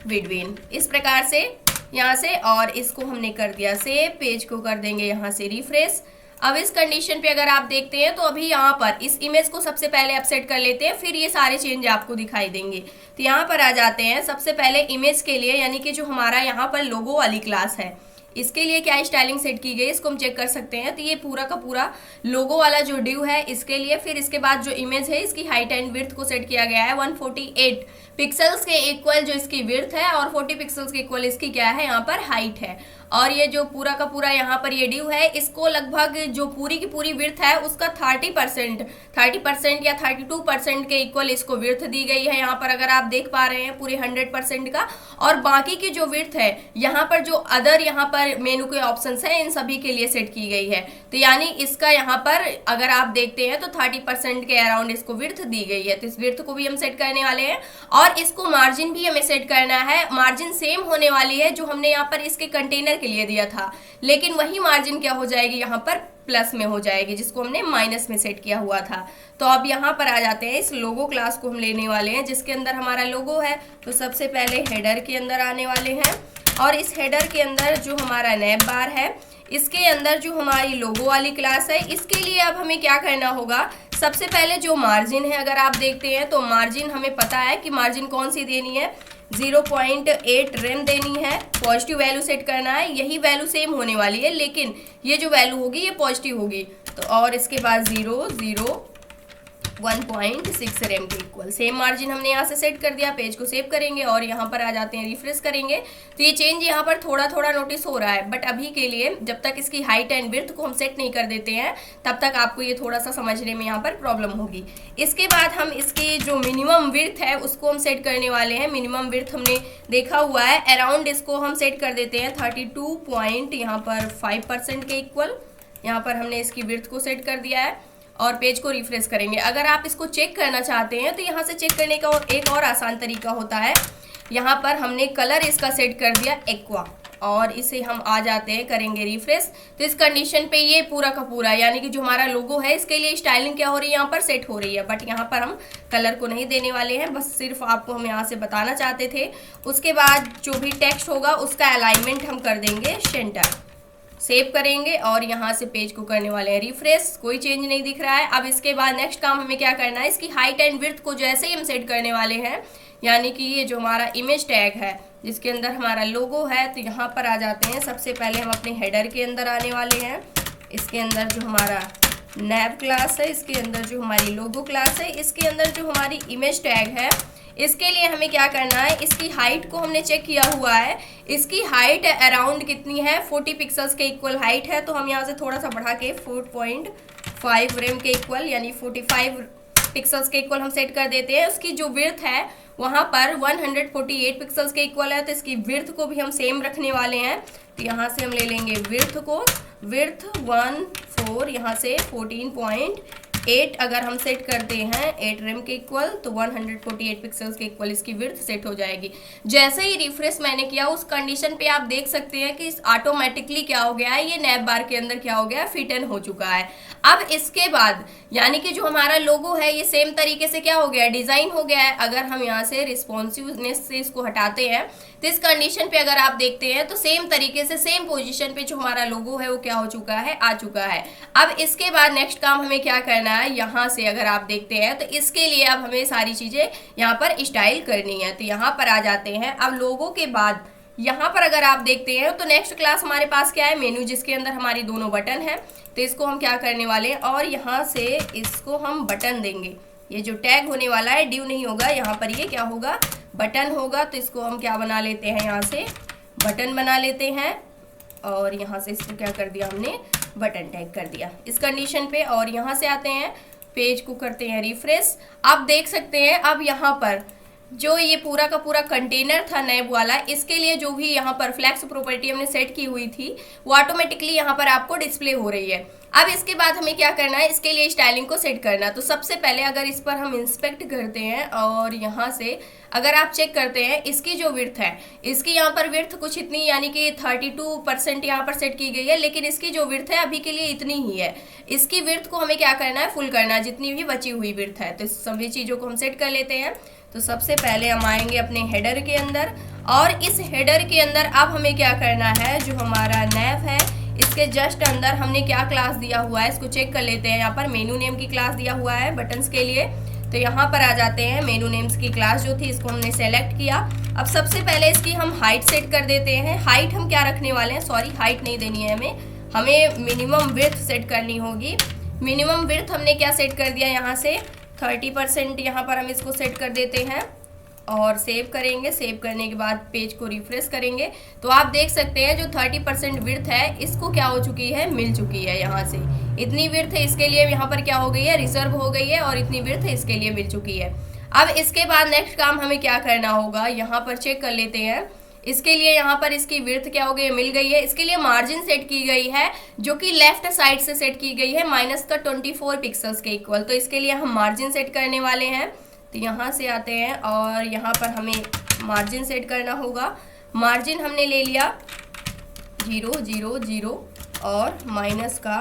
S1: बिटवीन, इस प्रकार से यहाँ से। और इसको हमने कर दिया सेव, पेज को कर देंगे यहाँ से रिफ्रेश। अब इस कंडीशन पे अगर आप देखते हैं तो अभी यहाँ पर इस इमेज को सबसे पहले आप सेट कर लेते हैं, फिर ये सारे चेंज आपको दिखाई देंगे। तो यहाँ पर आ जाते हैं, सबसे पहले इमेज के लिए यानी कि जो हमारा यहाँ पर लोगो वाली क्लास है इसके लिए क्या स्टाइलिंग सेट की गई इसको हम चेक कर सकते हैं। तो ये पूरा का पूरा लोगो वाला जो ड्यू है इसके लिए, फिर इसके बाद जो इमेज है इसकी हाइट एंड विड्थ को सेट किया गया है 148 पिक्सल्स के इक्वल जो इसकी विड्थ है, और 40 पिक्सल्स के इक्वल इसकी क्या है यहाँ पर हाइट है। और ये जो पूरा का पूरा यहाँ पर ये ड्यू है इसको लगभग जो पूरी की पूरी विड्थ है उसका 30% या 32% के इक्वल इसको विड्थ दी गई है यहाँ पर, अगर आप देख पा रहे हैं पूरे 100% का। और बाकी की जो विड्थ है यहाँ पर जो अदर यहाँ पर मेनू के ऑप्शंस हैं इन सभी के लिए सेट की गई है। तो यानी इसका यहाँ पर अगर आप देखते हैं तो 30% के अराउंड इसको विड्थ दी गई है। तो इस विड्थ को भी हम सेट करने वाले हैं, और इसको मार्जिन भी हमें सेट करना है। मार्जिन सेम होने वाली है जो हमने यहाँ पर इसके कंटेनर के लिए दिया था, लेकिन वही मार्जिन क्या हो जाएगी यहाँ पर प्लस में हो जाएगी जिसको हमने माइनस में सेट किया हुआ था। तो अब यहाँ पर आ जाते हैं, इस लोगो क्लास को हम लेने वाले हैं जिसके अंदर हमारा लोगो है। तो सबसे पहले हेडर के अंदर आने वाले हैं, और इस हेडर के अंदर जो हमारा नैब बार है इसके अंदर जो हमारी लोगो वाली क्लास है इसके लिए अब हमें क्या करना होगा, सबसे पहले जो मार्जिन है अगर आप देखते हैं तो मार्जिन हमें पता है कि मार्जिन कौन सी देनी है, 0.8 रेम देनी है। पॉजिटिव वैल्यू सेट करना है, यही वैल्यू सेम होने वाली है लेकिन ये जो वैल्यू होगी ये पॉजिटिव होगी। तो और इसके बाद 1.6 रेम के इक्वल सेम मार्जिन हमने यहाँ से सेट कर दिया। पेज को सेव करेंगे और यहाँ पर आ जाते हैं, रिफ्रेश करेंगे तो ये चेंज यहाँ पर थोड़ा थोड़ा नोटिस हो रहा है, बट अभी के लिए जब तक इसकी हाइट एंड विड्थ को हम सेट नहीं कर देते हैं तब तक आपको ये थोड़ा सा समझने में यहाँ पर प्रॉब्लम होगी। इसके बाद हम इसकी जो मिनिमम विड्थ है उसको हम सेट करने वाले हैं। मिनिमम विड्थ हमने देखा हुआ है अराउंड, इसको हम सेट कर देते हैं 32.5% के इक्वल। यहाँ पर हमने इसकी विड्थ को सेट कर दिया है और पेज को रिफ्रेश करेंगे। अगर आप इसको चेक करना चाहते हैं तो यहाँ से चेक करने का एक और आसान तरीका होता है। यहाँ पर हमने कलर इसका सेट कर दिया एक्वा, और इसे हम आ जाते हैं, करेंगे रिफ्रेश। तो इस कंडीशन पे ये पूरा का पूरा यानी कि जो हमारा लोगो है इसके लिए स्टाइलिंग क्या हो रही है यहाँ पर सेट हो रही है, बट यहाँ पर हम कलर को नहीं देने वाले हैं, बस सिर्फ आपको हम यहाँ से बताना चाहते थे। उसके बाद जो भी टेक्स्ट होगा उसका अलाइनमेंट हम कर देंगे सेंटर। सेव करेंगे और यहाँ से पेज को करने वाले हैं रिफ्रेश, कोई चेंज नहीं दिख रहा है। अब इसके बाद नेक्स्ट काम हमें क्या करना है, इसकी हाइट एंड विड्थ को जैसे ही हम सेट करने वाले हैं, यानी कि ये जो हमारा इमेज टैग है जिसके अंदर हमारा लोगो है, तो यहाँ पर आ जाते हैं। सबसे पहले हम अपने हेडर के अंदर आने वाले हैं। इसके अंदर जो हमारा नैव क्लास है, इसके अंदर जो हमारी लोगो क्लास है, इसके अंदर जो हमारी इमेज टैग है, इसके लिए हमें क्या करना है, इसकी हाइट को हमने चेक किया हुआ है। इसकी हाइट अराउंड कितनी है, 40 पिक्सल्स के इक्वल हाइट है। तो हम यहाँ से थोड़ा सा बढ़ा के 4.5 रेम के इक्वल यानी 45 पिक्सल्स के इक्वल हम सेट कर देते हैं। उसकी जो विड्थ है वहाँ पर 148 पिक्सल्स के इक्वल है, तो इसकी विड्थ को भी हम सेम रखने वाले हैं। तो यहाँ से हम ले लेंगे विड्थ को, विड्थ 14, यहाँ से 14.8 अगर हम सेट करते हैं 8 रेम के इक्वल, तो 148 पिक्सल्स के इक्वल इसकी विड्थ सेट हो जाएगी। जैसे ही रिफ्रेश मैंने किया उस कंडीशन पे आप देख सकते हैं कि ऑटोमेटिकली क्या हो गया है, ये नैव बार के अंदर क्या हो गया है, फिट इन हो चुका है। अब इसके बाद यानी कि जो हमारा लोगो है ये सेम तरीके से क्या हो गया है, डिजाइन हो गया है। अगर हम यहाँ से रिस्पॉन्सिवनेस से इसको हटाते हैं तो इस कंडीशन पे अगर आप देखते हैं तो सेम तरीके से सेम पोजीशन पे जो हमारा लोगो है वो क्या हो चुका है, आ चुका है। अब इसके बाद नेक्स्ट काम हमें क्या करना है, यहाँ से अगर आप देखते हैं तो इसके लिए अब हमें सारी चीजें यहाँ पर स्टाइल करनी है। तो यहाँ पर आ जाते हैं। अब लोगो के बाद यहाँ पर अगर आप देखते हैं तो नेक्स्ट क्लास हमारे पास क्या है, मेनू, जिसके अंदर हमारी दोनों बटन है। तो इसको हम क्या करने वाले हैं, और यहाँ से इसको हम बटन देंगे। ये जो टैग होने वाला है ड्यू नहीं होगा, यहाँ पर ये क्या होगा, बटन होगा। तो इसको हम क्या बना लेते हैं, यहाँ से बटन बना लेते हैं और यहाँ से इसको क्या कर दिया हमने, बटन टैग कर दिया इस कंडीशन पे। और यहाँ से आते हैं, पेज को करते हैं रिफ्रेश। आप देख सकते हैं अब यहाँ पर जो ये पूरा का पूरा कंटेनर था नैव वाला, इसके लिए जो भी यहाँ पर फ्लैक्स प्रॉपर्टी हमने सेट की हुई थी वो ऑटोमेटिकली यहाँ पर आपको डिस्प्ले हो रही है। अब इसके बाद हमें क्या करना है, इसके लिए स्टाइलिंग को सेट करना है। तो सबसे पहले अगर इस पर हम इंस्पेक्ट करते हैं और यहाँ से अगर आप चेक करते हैं इसकी जो विड्थ है, इसकी यहाँ पर विड्थ कुछ इतनी यानी कि 32% यहाँ पर सेट की गई है, लेकिन इसकी जो विड्थ है अभी के लिए इतनी ही है। इसकी विड्थ को हमें क्या करना है, फुल करना है जितनी भी बची हुई विड्थ है। तो इस सभी चीज़ों को हम सेट कर लेते हैं। तो सबसे पहले हम आएंगे अपने हेडर के अंदर और इस हेडर के अंदर अब हमें क्या करना है, जो हमारा नैव है इसके जस्ट अंदर हमने क्या क्लास दिया हुआ है इसको चेक कर लेते हैं। यहाँ पर मेनू नेम की क्लास दिया हुआ है बटन्स के लिए। तो यहाँ पर आ जाते हैं, मेनू नेम्स की क्लास जो थी इसको हमने सेलेक्ट किया। अब सबसे पहले इसकी हम हाइट सेट कर देते हैं। हाइट हम क्या रखने वाले हैं, सॉरी हाइट नहीं देनी है हमें मिनिमम विड्थ सेट करनी होगी। मिनिमम विड्थ हमने क्या सेट कर दिया, यहाँ से 30% यहाँ पर हम इसको सेट कर देते हैं और सेव करेंगे। सेव करने के बाद पेज को रिफ्रेश करेंगे तो आप देख सकते हैं जो 30% विड्थ है इसको क्या हो चुकी है, मिल चुकी है। यहाँ से इतनी विड्थ है इसके लिए यहाँ पर क्या हो गई है, रिजर्व हो गई है और इतनी विड्थ इसके लिए मिल चुकी है। अब इसके बाद नेक्स्ट काम हमें क्या करना होगा, यहाँ पर चेक कर लेते हैं। इसके लिए यहाँ पर इसकी विड्थ क्या हो गई है, मिल गई है। इसके लिए मार्जिन सेट की गई है जो कि लेफ्ट साइड से सेट की गई है -24 पिक्सल्स के इक्वल। तो इसके लिए हम मार्जिन सेट करने वाले हैं। तो यहाँ से आते हैं और यहाँ पर हमें मार्जिन सेट करना होगा। मार्जिन हमने ले लिया 0, 0, 0 और माइनस का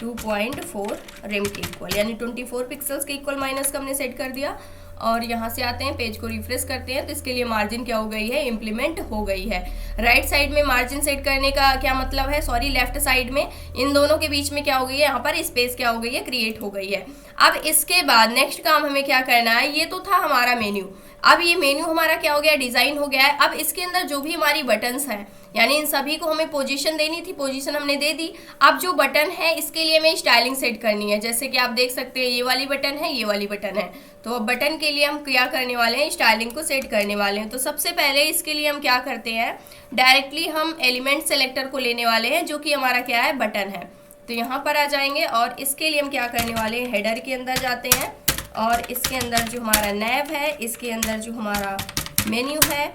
S1: 2.4 रेम के इक्वल यानी 24 पिक्सल्स के इक्वल माइनस का हमने सेट कर दिया। और यहाँ से आते हैं, पेज को रिफ्रेश करते हैं तो इसके लिए मार्जिन क्या हो गई है, इम्प्लीमेंट हो गई है। राइट साइड में मार्जिन सेट करने का क्या मतलब है, सॉरी लेफ्ट साइड में इन दोनों के बीच में क्या हो गई है, यहाँ पर स्पेस क्या हो गई है, क्रिएट हो गई है। अब इसके बाद नेक्स्ट काम हमें क्या करना है, ये तो था हमारा मेन्यू। अब ये मेन्यू हमारा क्या हो गया, डिजाइन हो गया है। अब इसके अंदर जो भी हमारी बटन्स हैं यानी इन सभी को हमें पोजीशन देनी थी, पोजीशन हमने दे दी। अब जो बटन है इसके लिए हमें स्टाइलिंग सेट करनी है। जैसे कि आप देख सकते हैं ये वाली बटन है, ये वाली बटन है। तो अब बटन के लिए हम क्या करने वाले हैं, स्टाइलिंग को सेट करने वाले हैं। तो सबसे पहले इसके लिए हम क्या करते हैं, डायरेक्टली हम एलिमेंट सेलेक्टर को लेने वाले हैं जो कि हमारा क्या है, बटन है। तो यहाँ पर आ जाएंगे और इसके लिए हम क्या करने वाले हैं, हेडर के अंदर जाते हैं और इसके अंदर जो हमारा नैव है, इसके अंदर जो हमारा मेन्यू है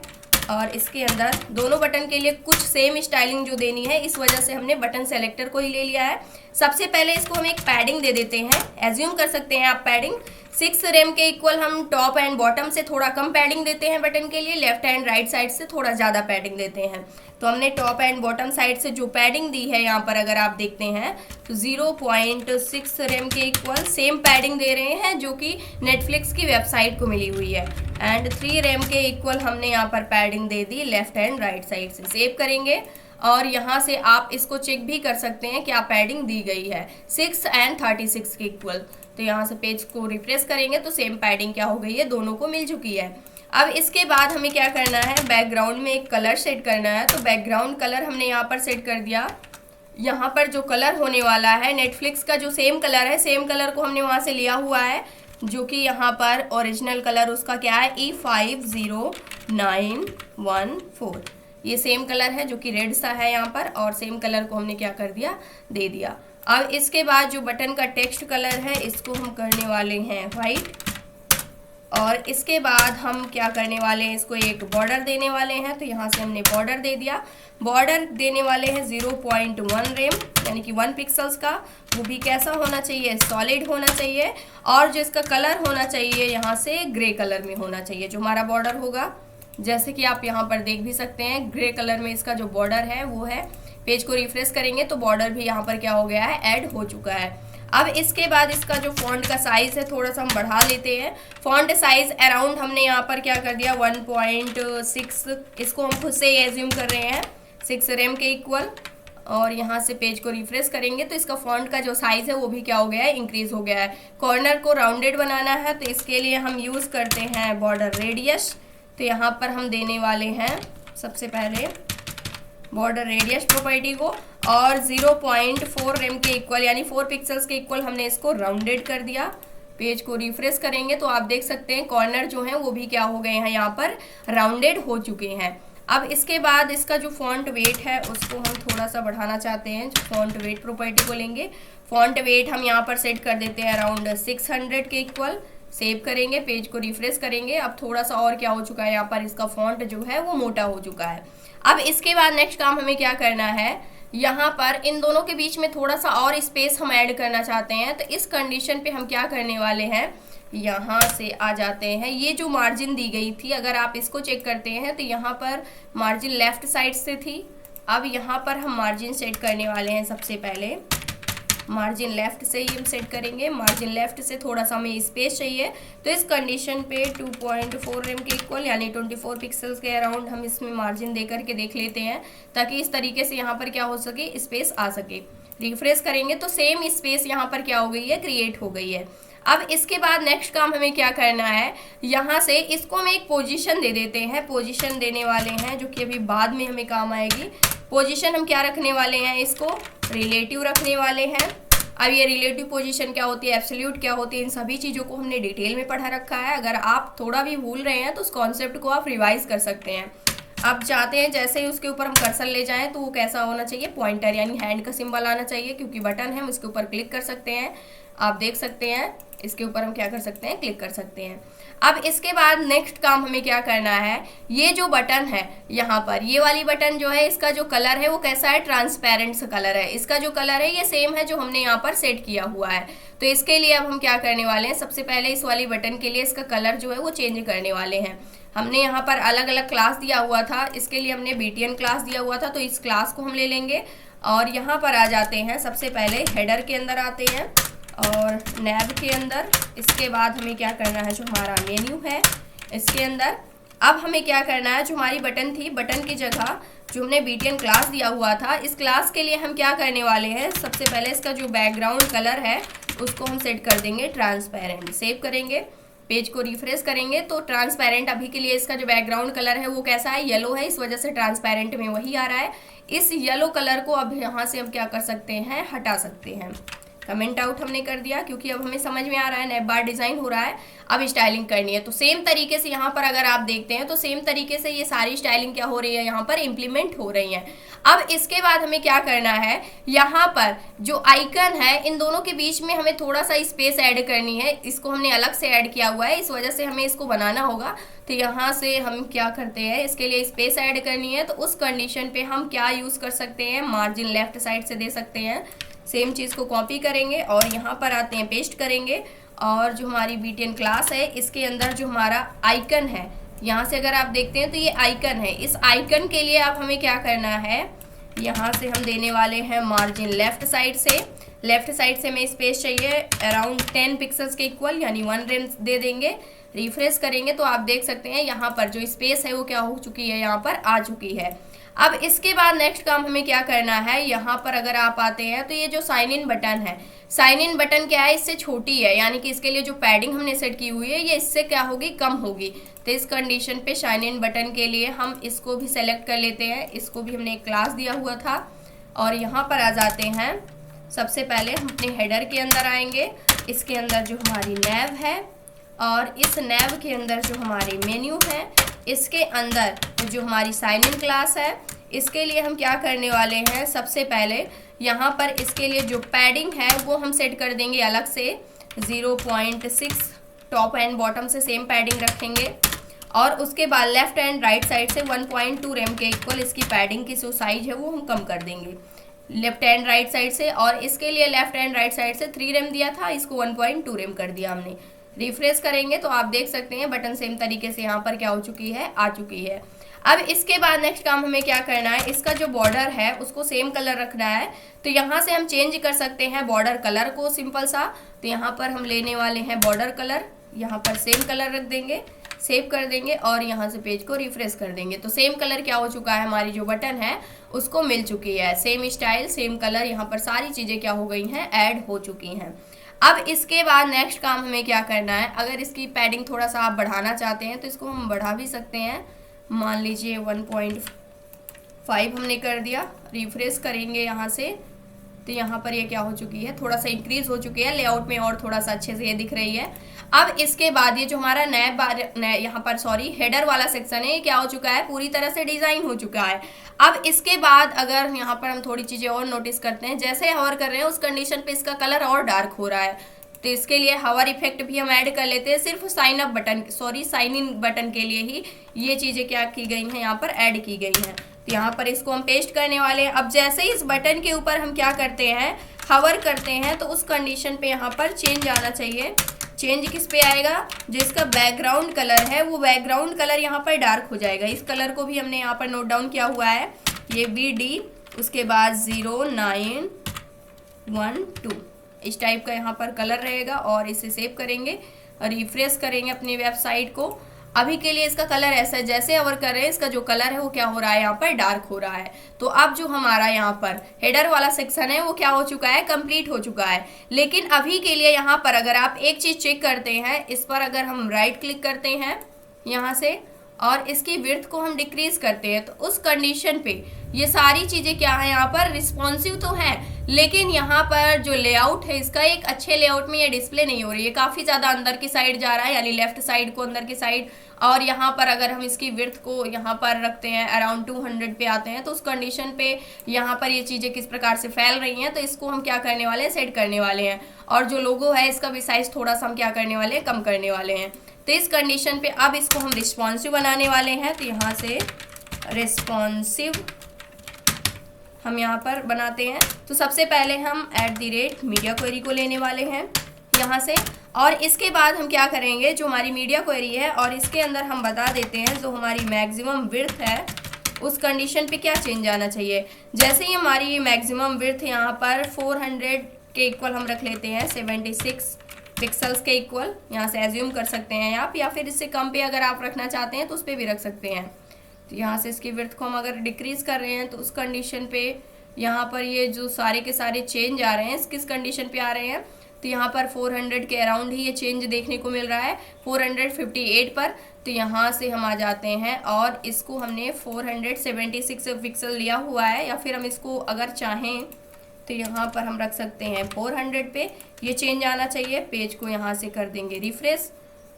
S1: और इसके अंदर दोनों बटन के लिए कुछ सेम स्टाइलिंग जो देनी है, इस वजह से हमने बटन सेलेक्टर को ही ले लिया है। सबसे पहले इसको हम एक पैडिंग दे देते हैं। एज्यूम कर सकते हैं आप पैडिंग 6 रेम के इक्वल हम टॉप एंड बॉटम से थोड़ा कम पैडिंग देते हैं बटन के लिए, लेफ्ट एंड राइट साइड से थोड़ा ज़्यादा पैडिंग देते हैं। तो हमने टॉप एंड बॉटम साइड से जो पैडिंग दी है यहाँ पर अगर आप देखते हैं तो 0.6 रेम के इक्वल सेम पैडिंग दे रहे हैं जो कि नेटफ्लिक्स की वेबसाइट को मिली हुई है। एंड 3 रेम के इक्वल हमने यहाँ पर padding they the left and right side से। सेव करेंगे और यहाँ से आप इसको चेक भी कर सकते हैं क्या पैडिंग दी गई है 6 एंड 36 के इक्वल। तो यहाँ से पेज को रिफ्रेश करेंगे तो सेम पैडिंग क्या हो गई है, दोनों को मिल चुकी है। अब इसके बाद हमें क्या करना है, बैकग्राउंड में एक कलर सेट करना है। तो बैकग्राउंड कलर हमने यहाँ पर सेट कर दिया। यहाँ पर जो कलर होने वाला है नेटफ्लिक्स का जो सेम कलर है, सेम कलर को हमने वहाँ से लिया हुआ है, जो कि यहाँ पर ओरिजिनल कलर उसका क्या है E50914। ये सेम कलर है जो कि रेड सा है यहाँ पर, और सेम कलर को हमने क्या कर दिया, दे दिया। अब इसके बाद जो बटन का टेक्स्ट कलर है इसको हम करने वाले हैं वाइट, और इसके बाद हम क्या करने वाले हैं, इसको एक बॉर्डर देने वाले हैं। तो यहाँ से हमने बॉर्डर दे दिया। बॉर्डर देने वाले हैं 0.1 रेम यानी कि 1 पिक्सल्स का। वो भी कैसा होना चाहिए, सॉलिड होना चाहिए, और जो इसका कलर होना चाहिए यहाँ से ग्रे कलर में होना चाहिए जो हमारा बॉर्डर होगा। जैसे कि आप यहाँ पर देख भी सकते हैं ग्रे कलर में इसका जो बॉर्डर है वो है। पेज को रिफ्रेश करेंगे तो बॉर्डर भी यहाँ पर क्या हो गया है, ऐड हो चुका है। अब इसके बाद इसका जो फॉन्ट का साइज है थोड़ा सा हम बढ़ा लेते हैं। फॉन्ट साइज अराउंड हमने यहाँ पर क्या कर दिया 1.6, इसको हम खुद से ही एज्यूम कर रहे हैं 6 रेम के इक्वल। और यहाँ से पेज को रिफ्रेश करेंगे तो इसका फॉन्ट का जो साइज है वो भी क्या हो गया है, इंक्रीज हो गया है। कॉर्नर को राउंडेड बनाना है तो इसके लिए हम यूज़ करते हैं बॉर्डर रेडियस। तो यहाँ पर हम देने वाले हैं सबसे पहले बॉर्डर रेडियस प्रॉपर्टी को, और 0.4 रेम के इक्वल यानी 4 पिक्सल्स के इक्वल हमने इसको राउंडेड कर दिया। पेज को रिफ्रेश करेंगे तो आप देख सकते हैं कॉर्नर जो हैं वो भी क्या हो गए हैं, यहाँ पर राउंडेड हो चुके हैं। अब इसके बाद इसका जो फॉन्ट वेट है उसको हम थोड़ा सा बढ़ाना चाहते हैं। जो फॉन्ट वेट प्रॉपर्टी को लेंगे, फॉन्ट वेट हम यहाँ पर सेट कर देते हैं अराउंड 600 के इक्वल। सेव करेंगे, पेज को रिफ्रेश करेंगे। अब थोड़ा सा और क्या हो चुका है, यहाँ पर इसका फॉन्ट जो है वो मोटा हो चुका है। अब इसके बाद नेक्स्ट काम हमें क्या करना है, यहाँ पर इन दोनों के बीच में थोड़ा सा और स्पेस हम ऐड करना चाहते हैं। तो इस कंडीशन पे हम क्या करने वाले हैं, यहाँ से आ जाते हैं। ये जो मार्जिन दी गई थी अगर आप इसको चेक करते हैं तो यहाँ पर मार्जिन लेफ्ट साइड से थी। अब यहाँ पर हम मार्जिन सेट करने वाले हैं। सबसे पहले मार्जिन लेफ्ट से ही हम सेट करेंगे। मार्जिन लेफ्ट से थोड़ा सा हमें स्पेस चाहिए, तो इस कंडीशन पे 2.4 रेम के इक्वल यानी 24 पिक्सल्स के अराउंड हम इसमें मार्जिन दे करके देख लेते हैं, ताकि इस तरीके से यहाँ पर क्या हो सके, स्पेस आ सके। रिफ्रेश करेंगे तो सेम स्पेस यहाँ पर क्या हो गई है, क्रिएट हो गई है। अब इसके बाद नेक्स्ट काम हमें क्या करना है, यहाँ से इसको हम एक पोजीशन दे देते हैं। पोजीशन देने वाले हैं जो कि अभी बाद में हमें काम आएगी। पोजीशन हम क्या रखने वाले हैं, इसको रिलेटिव रखने वाले हैं। अब ये रिलेटिव पोजीशन क्या होती है, एब्सोल्यूट क्या होती है, इन सभी चीज़ों को हमने डिटेल में पढ़ा रखा है। अगर आप थोड़ा भी भूल रहे हैं तो उस कॉन्सेप्ट को आप रिवाइज कर सकते हैं। अब चाहते हैं जैसे ही उसके ऊपर हम कर्सर ले जाएं तो वो कैसा होना चाहिए, पॉइंटर यानी हैंड का सिंबल आना चाहिए, क्योंकि बटन है हम इसके ऊपर क्लिक कर सकते हैं। आप देख सकते हैं इसके ऊपर हम क्या कर सकते हैं, क्लिक कर सकते हैं। अब इसके बाद नेक्स्ट काम हमें क्या करना है, ये जो बटन है यहाँ पर, ये वाली बटन जो है इसका जो कलर है वो कैसा है, ट्रांसपेरेंट सा कलर है। इसका जो कलर है ये सेम है जो हमने यहाँ पर सेट किया हुआ है। तो इसके लिए अब हम क्या करने वाले हैं, सबसे पहले इस वाली बटन के लिए इसका कलर जो है वो चेंज करने वाले हैं। हमने यहाँ पर अलग अलग क्लास दिया हुआ था, इसके लिए हमने BTN क्लास दिया हुआ था, तो इस क्लास को हम ले लेंगे और यहाँ पर आ जाते हैं। सबसे पहले हेडर के अंदर आते हैं और नैब के अंदर। इसके बाद हमें क्या करना है, जो हमारा मेन्यू है इसके अंदर। अब हमें क्या करना है, जो हमारी बटन थी, बटन की जगह जो हमने BTN क्लास दिया हुआ था, इस क्लास के लिए हम क्या करने वाले हैं, सबसे पहले इसका जो बैकग्राउंड कलर है उसको हम सेट कर देंगे ट्रांसपेरेंट। सेव करेंगे, पेज को रिफ्रेश करेंगे तो ट्रांसपेरेंट अभी के लिए इसका जो बैकग्राउंड कलर है वो कैसा है, येलो है, इस वजह से ट्रांसपेरेंट में वही आ रहा है। इस येलो कलर को अब यहाँ से हम क्या कर सकते हैं, हटा सकते हैं। कमेंट आउट हमने कर दिया, क्योंकि अब हमें समझ में आ रहा है नैब बार डिज़ाइन हो रहा है, अब स्टाइलिंग करनी है। तो सेम तरीके से यहाँ पर अगर आप देखते हैं तो सेम तरीके से ये सारी स्टाइलिंग क्या हो रही है, यहाँ पर इम्प्लीमेंट हो रही है। अब इसके बाद हमें क्या करना है, यहाँ पर जो आइकन है इन दोनों के बीच में हमें थोड़ा सा स्पेस ऐड करनी है। इसको हमने अलग से ऐड किया हुआ है, इस वजह से हमें इसको बनाना होगा। तो यहाँ से हम क्या करते हैं, इसके लिए स्पेस ऐड करनी है। तो उस कंडीशन पे हम क्या यूज़ कर सकते हैं, मार्जिन लेफ्ट साइड से दे सकते हैं। सेम चीज़ को कॉपी करेंगे और यहाँ पर आते हैं, पेस्ट करेंगे, और जो हमारी BTN क्लास है इसके अंदर जो हमारा आइकन है, यहाँ से अगर आप देखते हैं तो ये आइकन है। इस आइकन के लिए अब हमें क्या करना है, यहाँ से हम देने वाले हैं मार्जिन लेफ्ट साइड से। लेफ्ट साइड से हमें स्पेस चाहिए अराउंड 10 पिक्सल्स के इक्वल, यानी 1 रेम दे देंगे। रिफ्रेश करेंगे तो आप देख सकते हैं यहाँ पर जो स्पेस है वो क्या हो चुकी है, यहाँ पर आ चुकी है। अब इसके बाद नेक्स्ट काम हमें क्या करना है, यहाँ पर अगर आप आते हैं तो ये जो साइन इन बटन है, साइन इन बटन क्या है, इससे छोटी है, यानी कि इसके लिए जो पैडिंग हमने सेट की हुई है ये इससे क्या होगी, कम होगी। तो इस कंडीशन पे साइन इन बटन के लिए हम इसको भी सेलेक्ट कर लेते हैं। इसको भी हमने एक क्लास दिया हुआ था और यहाँ पर आ जाते हैं। सबसे पहले हम अपने हेडर के अंदर आएंगे, इसके अंदर जो हमारी नैव है और इस नैव के अंदर जो हमारी मेन्यू है, इसके अंदर जो हमारी साइन इन क्लास है, इसके लिए हम क्या करने वाले हैं, सबसे पहले यहाँ पर इसके लिए जो पैडिंग है वो हम सेट कर देंगे अलग से 0.6, टॉप एंड बॉटम से सेम पैडिंग रखेंगे। और उसके बाद लेफ्ट एंड राइट साइड से 1.2 रेम के इक्वल इसकी पैडिंग की जो साइज है वो हम कम कर देंगे लेफ्ट एंड राइट साइड से। और इसके लिए लेफ्ट एंड राइट साइड से 3 रेम दिया था, इसको 1.2 रेम कर दिया हमने। रिफ्रेश करेंगे तो आप देख सकते हैं बटन सेम तरीके से यहाँ पर क्या हो चुकी है, आ चुकी है। अब इसके बाद नेक्स्ट काम हमें क्या करना है, इसका जो बॉर्डर है उसको सेम कलर रखना है। तो यहाँ से हम चेंज कर सकते हैं बॉर्डर कलर को सिंपल सा। तो यहाँ पर हम लेने वाले हैं बॉर्डर कलर, यहाँ पर सेम कलर रख देंगे, सेव कर देंगे और यहाँ से पेज को रिफ्रेश कर देंगे। तो सेम कलर क्या हो चुका है, हमारी जो बटन है उसको मिल चुकी है, सेम स्टाइल सेम कलर, यहाँ पर सारी चीज़ें क्या हो गई हैं, ऐड हो चुकी हैं। अब इसके बाद नेक्स्ट काम हमें क्या करना है, अगर इसकी पैडिंग थोड़ा सा आप बढ़ाना चाहते हैं तो इसको हम बढ़ा भी सकते हैं। मान लीजिए 1.5 हमने कर दिया। रिफ्रेश करेंगे यहाँ से तो यहाँ पर ये क्या हो चुकी है, थोड़ा सा इंक्रीज हो चुकी है लेआउट में और थोड़ा सा अच्छे से ये दिख रही है। अब इसके बाद ये जो हमारा यहाँ पर हेडर वाला सेक्शन है ये क्या हो चुका है, पूरी तरह से डिजाइन हो चुका है। अब इसके बाद अगर यहाँ पर हम थोड़ी चीजें और नोटिस करते हैं, जैसे हवर कर रहे हैं उस कंडीशन पे इसका कलर और डार्क हो रहा है। तो इसके लिए हवर इफेक्ट भी हम ऐड कर लेते हैं, सिर्फ साइन इन बटन के लिए ही ये चीजें क्या की गई हैं, यहाँ पर ऐड की गई हैं। तो यहाँ पर इसको हम पेस्ट करने वाले हैं। अब जैसे ही इस बटन के ऊपर हम क्या करते हैं, हवर करते हैं, तो उस कंडीशन पे यहाँ पर चेंज आना चाहिए। चेंज किस पे आएगा, जो इसका बैकग्राउंड कलर है वो बैकग्राउंड कलर यहाँ पर डार्क हो जाएगा। इस कलर को भी हमने यहाँ पर नोट डाउन किया हुआ है, ये BD उसके बाद 0912 इस टाइप का यहाँ पर कलर रहेगा। और इसे सेव करेंगे और रिफ्रेश करेंगे अपनी वेबसाइट को। अभी के लिए इसका कलर ऐसा है, जैसे ओवर कर रहे हैं इसका जो कलर है वो क्या हो रहा है, यहाँ पर डार्क हो रहा है। तो अब जो हमारा यहाँ पर हेडर वाला सेक्शन है वो क्या हो चुका है, कंप्लीट हो चुका है। लेकिन अभी के लिए यहाँ पर अगर आप एक चीज चेक करते हैं, इस पर अगर हम राइट क्लिक करते हैं यहाँ से और इसकी विड्थ को हम डिक्रीज करते हैं, तो उस कंडीशन पे ये सारी चीजें क्या है, यहाँ पर रिस्पॉन्सिव तो है, लेकिन यहाँ पर जो लेआउट है इसका एक अच्छे लेआउट में ये डिस्प्ले नहीं हो रही है, काफी ज्यादा अंदर की साइड जा रहा है, यानी लेफ्ट साइड को अंदर की साइड। और यहाँ पर अगर हम इसकी विड्थ को यहाँ पर रखते हैं अराउंड 200 पे आते हैं, तो उस कंडीशन पे यहाँ पर ये चीजें किस प्रकार से फैल रही हैं, तो इसको हम क्या करने वाले हैं, सेट करने वाले हैं। और जो लोगो है इसका भी साइज थोड़ा सा हम क्या करने वाले हैं, कम करने वाले हैं। तो इस कंडीशन पे अब इसको हम रिस्पॉन्सिव बनाने वाले हैं। तो यहाँ से रिस्पॉन्सिव हम यहाँ पर बनाते हैं। तो सबसे पहले हम @media query को लेने वाले हैं यहाँ से, और इसके बाद हम क्या करेंगे, जो हमारी मीडिया क्वेरी है और इसके अंदर हम बता देते हैं जो हमारी मैक्सिमम विड्थ है उस कंडीशन पे क्या चेंज आना चाहिए। जैसे ही हमारी मैक्सिमम विड्थ यहाँ पर 400 के इक्वल हम रख लेते हैं, 76 पिक्सल्स के इक्वल यहाँ से एज्यूम कर सकते हैं आप, या फिर इससे कम पे अगर आप रखना चाहते हैं तो उस पर भी रख सकते हैं। तो यहाँ से इसकी विड्थ को हम अगर डिक्रीज कर रहे हैं तो उस कंडीशन पे यहाँ पर ये जो सारे के सारे चेंज आ रहे हैं किस कंडीशन पे आ रहे हैं, तो यहाँ पर 400 के अराउंड ही ये चेंज देखने को मिल रहा है, 458 पर। तो यहाँ से हम आ जाते हैं और इसको हमने 476 पिक्सल लिया हुआ है, या फिर हम इसको अगर चाहें तो यहाँ पर हम रख सकते हैं 400 पे, ये चेंज आना चाहिए। पेज को यहाँ से कर देंगे रिफ्रेश।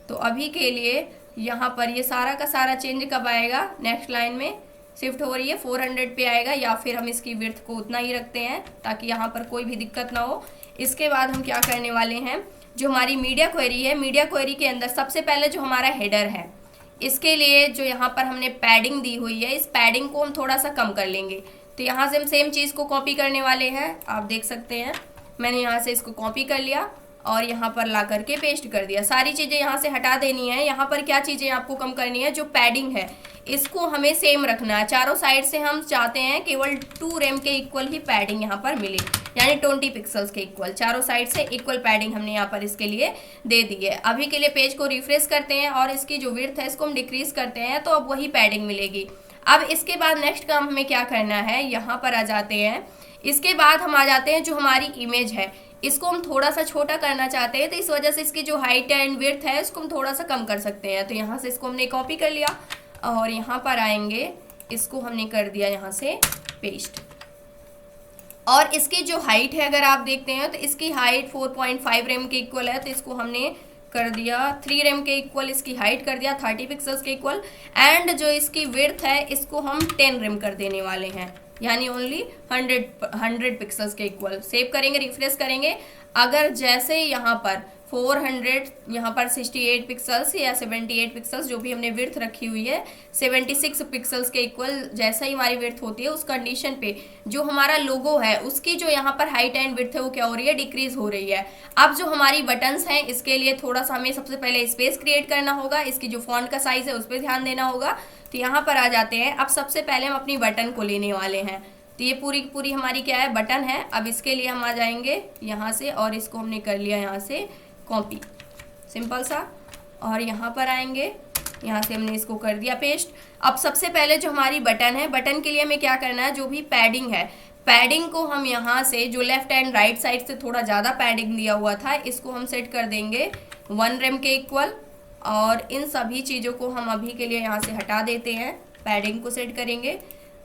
S1: तो अभी के लिए यहाँ पर ये सारा का सारा चेंज कब आएगा, नेक्स्ट लाइन में शिफ्ट हो रही है 400 पे आएगा, या फिर हम इसकी विड्थ को उतना ही रखते हैं ताकि यहाँ पर कोई भी दिक्कत ना हो। इसके बाद हम क्या करने वाले हैं, जो हमारी मीडिया क्वेरी है, मीडिया क्वेरी के अंदर सबसे पहले जो हमारा हेडर है इसके लिए जो यहाँ पर हमने पैडिंग दी हुई है, इस पैडिंग को हम थोड़ा सा कम कर लेंगे। तो यहाँ से हम सेम चीज़ को कॉपी करने वाले हैं, आप देख सकते हैं मैंने यहाँ से इसको कॉपी कर लिया और यहाँ पर ला करके पेस्ट कर दिया। सारी चीज़ें यहाँ से हटा देनी है। यहाँ पर क्या चीज़ें आपको कम करनी है, जो पैडिंग है इसको हमें सेम रखना है। चारों साइड से हम चाहते हैं केवल 2 रेम के इक्वल ही पैडिंग यहाँ पर मिले, यानी 20 पिक्सल्स के इक्वल। चारों साइड से इक्वल पैडिंग हमने यहाँ पर इसके लिए दे दी है। अभी के लिए पेज को रिफ्रेश करते हैं और इसकी जो विड्थ है इसको हम डिक्रीज करते हैं, तो अब वही पैडिंग मिलेगी। अब इसके बाद नेक्स्ट काम हमें क्या करना है, यहाँ पर आ जाते हैं। इसके बाद हम आ जाते हैं जो हमारी इमेज है, इसको हम थोड़ा सा छोटा करना चाहते हैं, तो इस वजह से इसकी जो हाइट एंड विड्थ है इसको हम थोड़ा सा कम कर सकते हैं। तो यहाँ से इसको हमने कॉपी कर लिया और यहाँ पर आएंगे, इसको हमने कर दिया यहाँ से पेस्ट। और इसकी जो हाइट है अगर आप देखते हैं तो इसकी हाइट 4.5 रेम के इक्वल है, तो इसको हमने कर दिया 3 रेम के इक्वल, इसकी हाइट कर दिया 30 पिक्सल्स के इक्वल। एंड जो इसकी विड्थ है इसको हम 10 रेम कर देने वाले हैं, यानी ओनली 100 पिक्सल्स के इक्वल। सेव करेंगे, रिफ्रेश करेंगे। अगर जैसे यहाँ पर 400, यहाँ पर 68 पिक्सल्स या 78 पिक्सल्स जो भी हमने विड्थ रखी हुई है 76 पिक्सल्स के इक्वल जैसा ही हमारी विड्थ होती है, उस कंडीशन पे जो हमारा लोगो है उसकी जो यहाँ पर हाइट एंड विड्थ है वो क्या हो रही है, डिक्रीज हो रही है। अब जो हमारी बटन्स हैं इसके लिए थोड़ा सा हमें सबसे पहले स्पेस क्रिएट करना होगा, इसकी जो फॉन्ट का साइज है उस पर ध्यान देना होगा। तो यहाँ पर आ जाते हैं। अब सबसे पहले हम अपनी बटन को लेने वाले हैं, तो ये पूरी हमारी क्या है, बटन है। अब इसके लिए हम आ जाएंगे यहाँ से और इसको हमने कर लिया यहाँ से कॉपी, सिंपल सा। और यहाँ पर आएंगे, यहाँ से हमने इसको कर दिया पेस्ट। अब सबसे पहले जो हमारी बटन है, बटन के लिए हमें क्या करना है, जो भी पैडिंग है, पैडिंग को हम यहाँ से जो लेफ्ट एंड राइट साइड से थोड़ा ज़्यादा पैडिंग दिया हुआ था इसको हम सेट कर देंगे 1 रेम के इक्वल। और इन सभी चीज़ों को हम अभी के लिए यहाँ से हटा देते हैं, पैडिंग को सेट करेंगे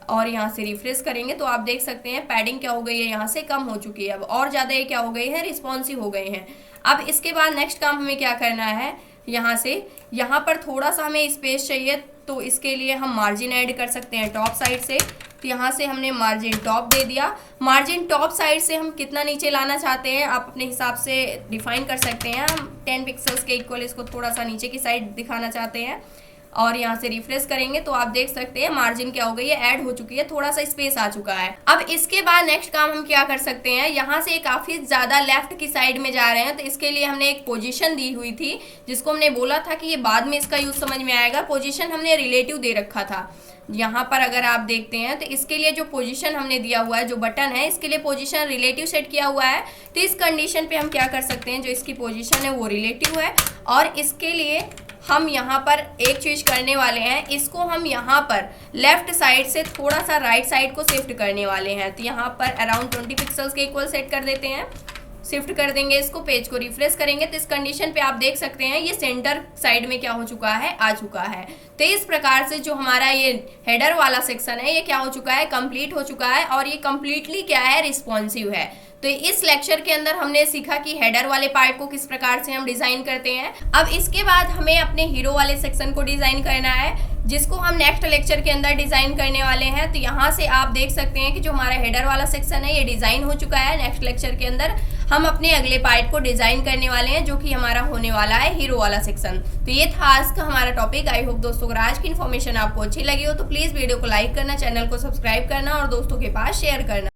S1: और यहाँ से रिफ्रेश करेंगे तो आप देख सकते हैं पैडिंग क्या हो गई है, यहाँ से कम हो चुकी है। अब और ज़्यादा ये क्या हो गई है, रिस्पॉन्सिव हो गए हैं। अब इसके बाद नेक्स्ट काम हमें क्या करना है, यहाँ से यहाँ पर थोड़ा सा हमें स्पेस चाहिए, तो इसके लिए हम मार्जिन ऐड कर सकते हैं टॉप साइड से। तो यहाँ से हमने मार्जिन टॉप दे दिया। मार्जिन टॉप साइड से हम कितना नीचे लाना चाहते हैं आप अपने हिसाब से डिफाइन कर सकते हैं। हम 10 पिक्सल्स के इक्वल इसको थोड़ा सा नीचे की साइड दिखाना चाहते हैं और यहाँ से रिफ्रेश करेंगे तो आप देख सकते हैं मार्जिन क्या हो गई है, ऐड हो चुकी है, थोड़ा सा स्पेस आ चुका है। अब इसके बाद नेक्स्ट काम हम क्या कर सकते हैं, यहाँ से काफी ज्यादा लेफ्ट की साइड में जा रहे हैं, तो इसके लिए हमने एक पोजीशन दी हुई थी जिसको हमने बोला था कि ये बाद में इसका यूज समझ में आएगा। पोजीशन हमने रिलेटिव दे रखा था। यहाँ पर अगर आप देखते हैं तो इसके लिए जो पोजीशन हमने दिया हुआ है, जो बटन है इसके लिए पोजीशन रिलेटिव सेट किया हुआ है। तो इस कंडीशन पे हम क्या कर सकते हैं, जो इसकी पोजीशन है वो रिलेटिव है और इसके लिए हम यहाँ पर एक चीज करने वाले हैं, इसको हम यहाँ पर लेफ्ट साइड से थोड़ा सा राइट साइड को शिफ्ट करने वाले हैं। तो यहाँ पर अराउंड 20 पिक्सल्स के इक्वल सेट कर देते हैं, शिफ्ट कर देंगे इसको, पेज को रिफ्रेश करेंगे तो इस कंडीशन पे आप देख सकते हैं ये सेंटर साइड में क्या हो चुका है, आ चुका है। तो इस प्रकार से जो हमारा ये हेडर वाला सेक्शन है ये क्या हो चुका है, कंप्लीट हो चुका है और ये कंप्लीटली क्या है, रिस्पॉन्सिव है। तो इस लेक्चर के अंदर हमने सीखा कि हेडर वाले पार्ट को किस प्रकार से हम डिजाइन करते हैं। अब इसके बाद हमें अपने हीरो वाले सेक्शन को डिजाइन करना है, जिसको हम नेक्स्ट लेक्चर के अंदर डिजाइन करने वाले हैं। तो यहाँ से आप देख सकते हैं कि जो हमारा हेडर वाला सेक्शन है ये डिजाइन हो चुका है। नेक्स्ट लेक्चर के अंदर हम अपने अगले पार्ट को डिजाइन करने वाले हैं, जो कि हमारा होने वाला है हीरो वाला सेक्शन। तो ये था आज का हमारा टॉपिक। आई होप दोस्तों अगर आज की इन्फॉर्मेशन आपको अच्छी लगी हो तो प्लीज वीडियो को लाइक करना, चैनल को सब्सक्राइब करना और दोस्तों के पास शेयर करना।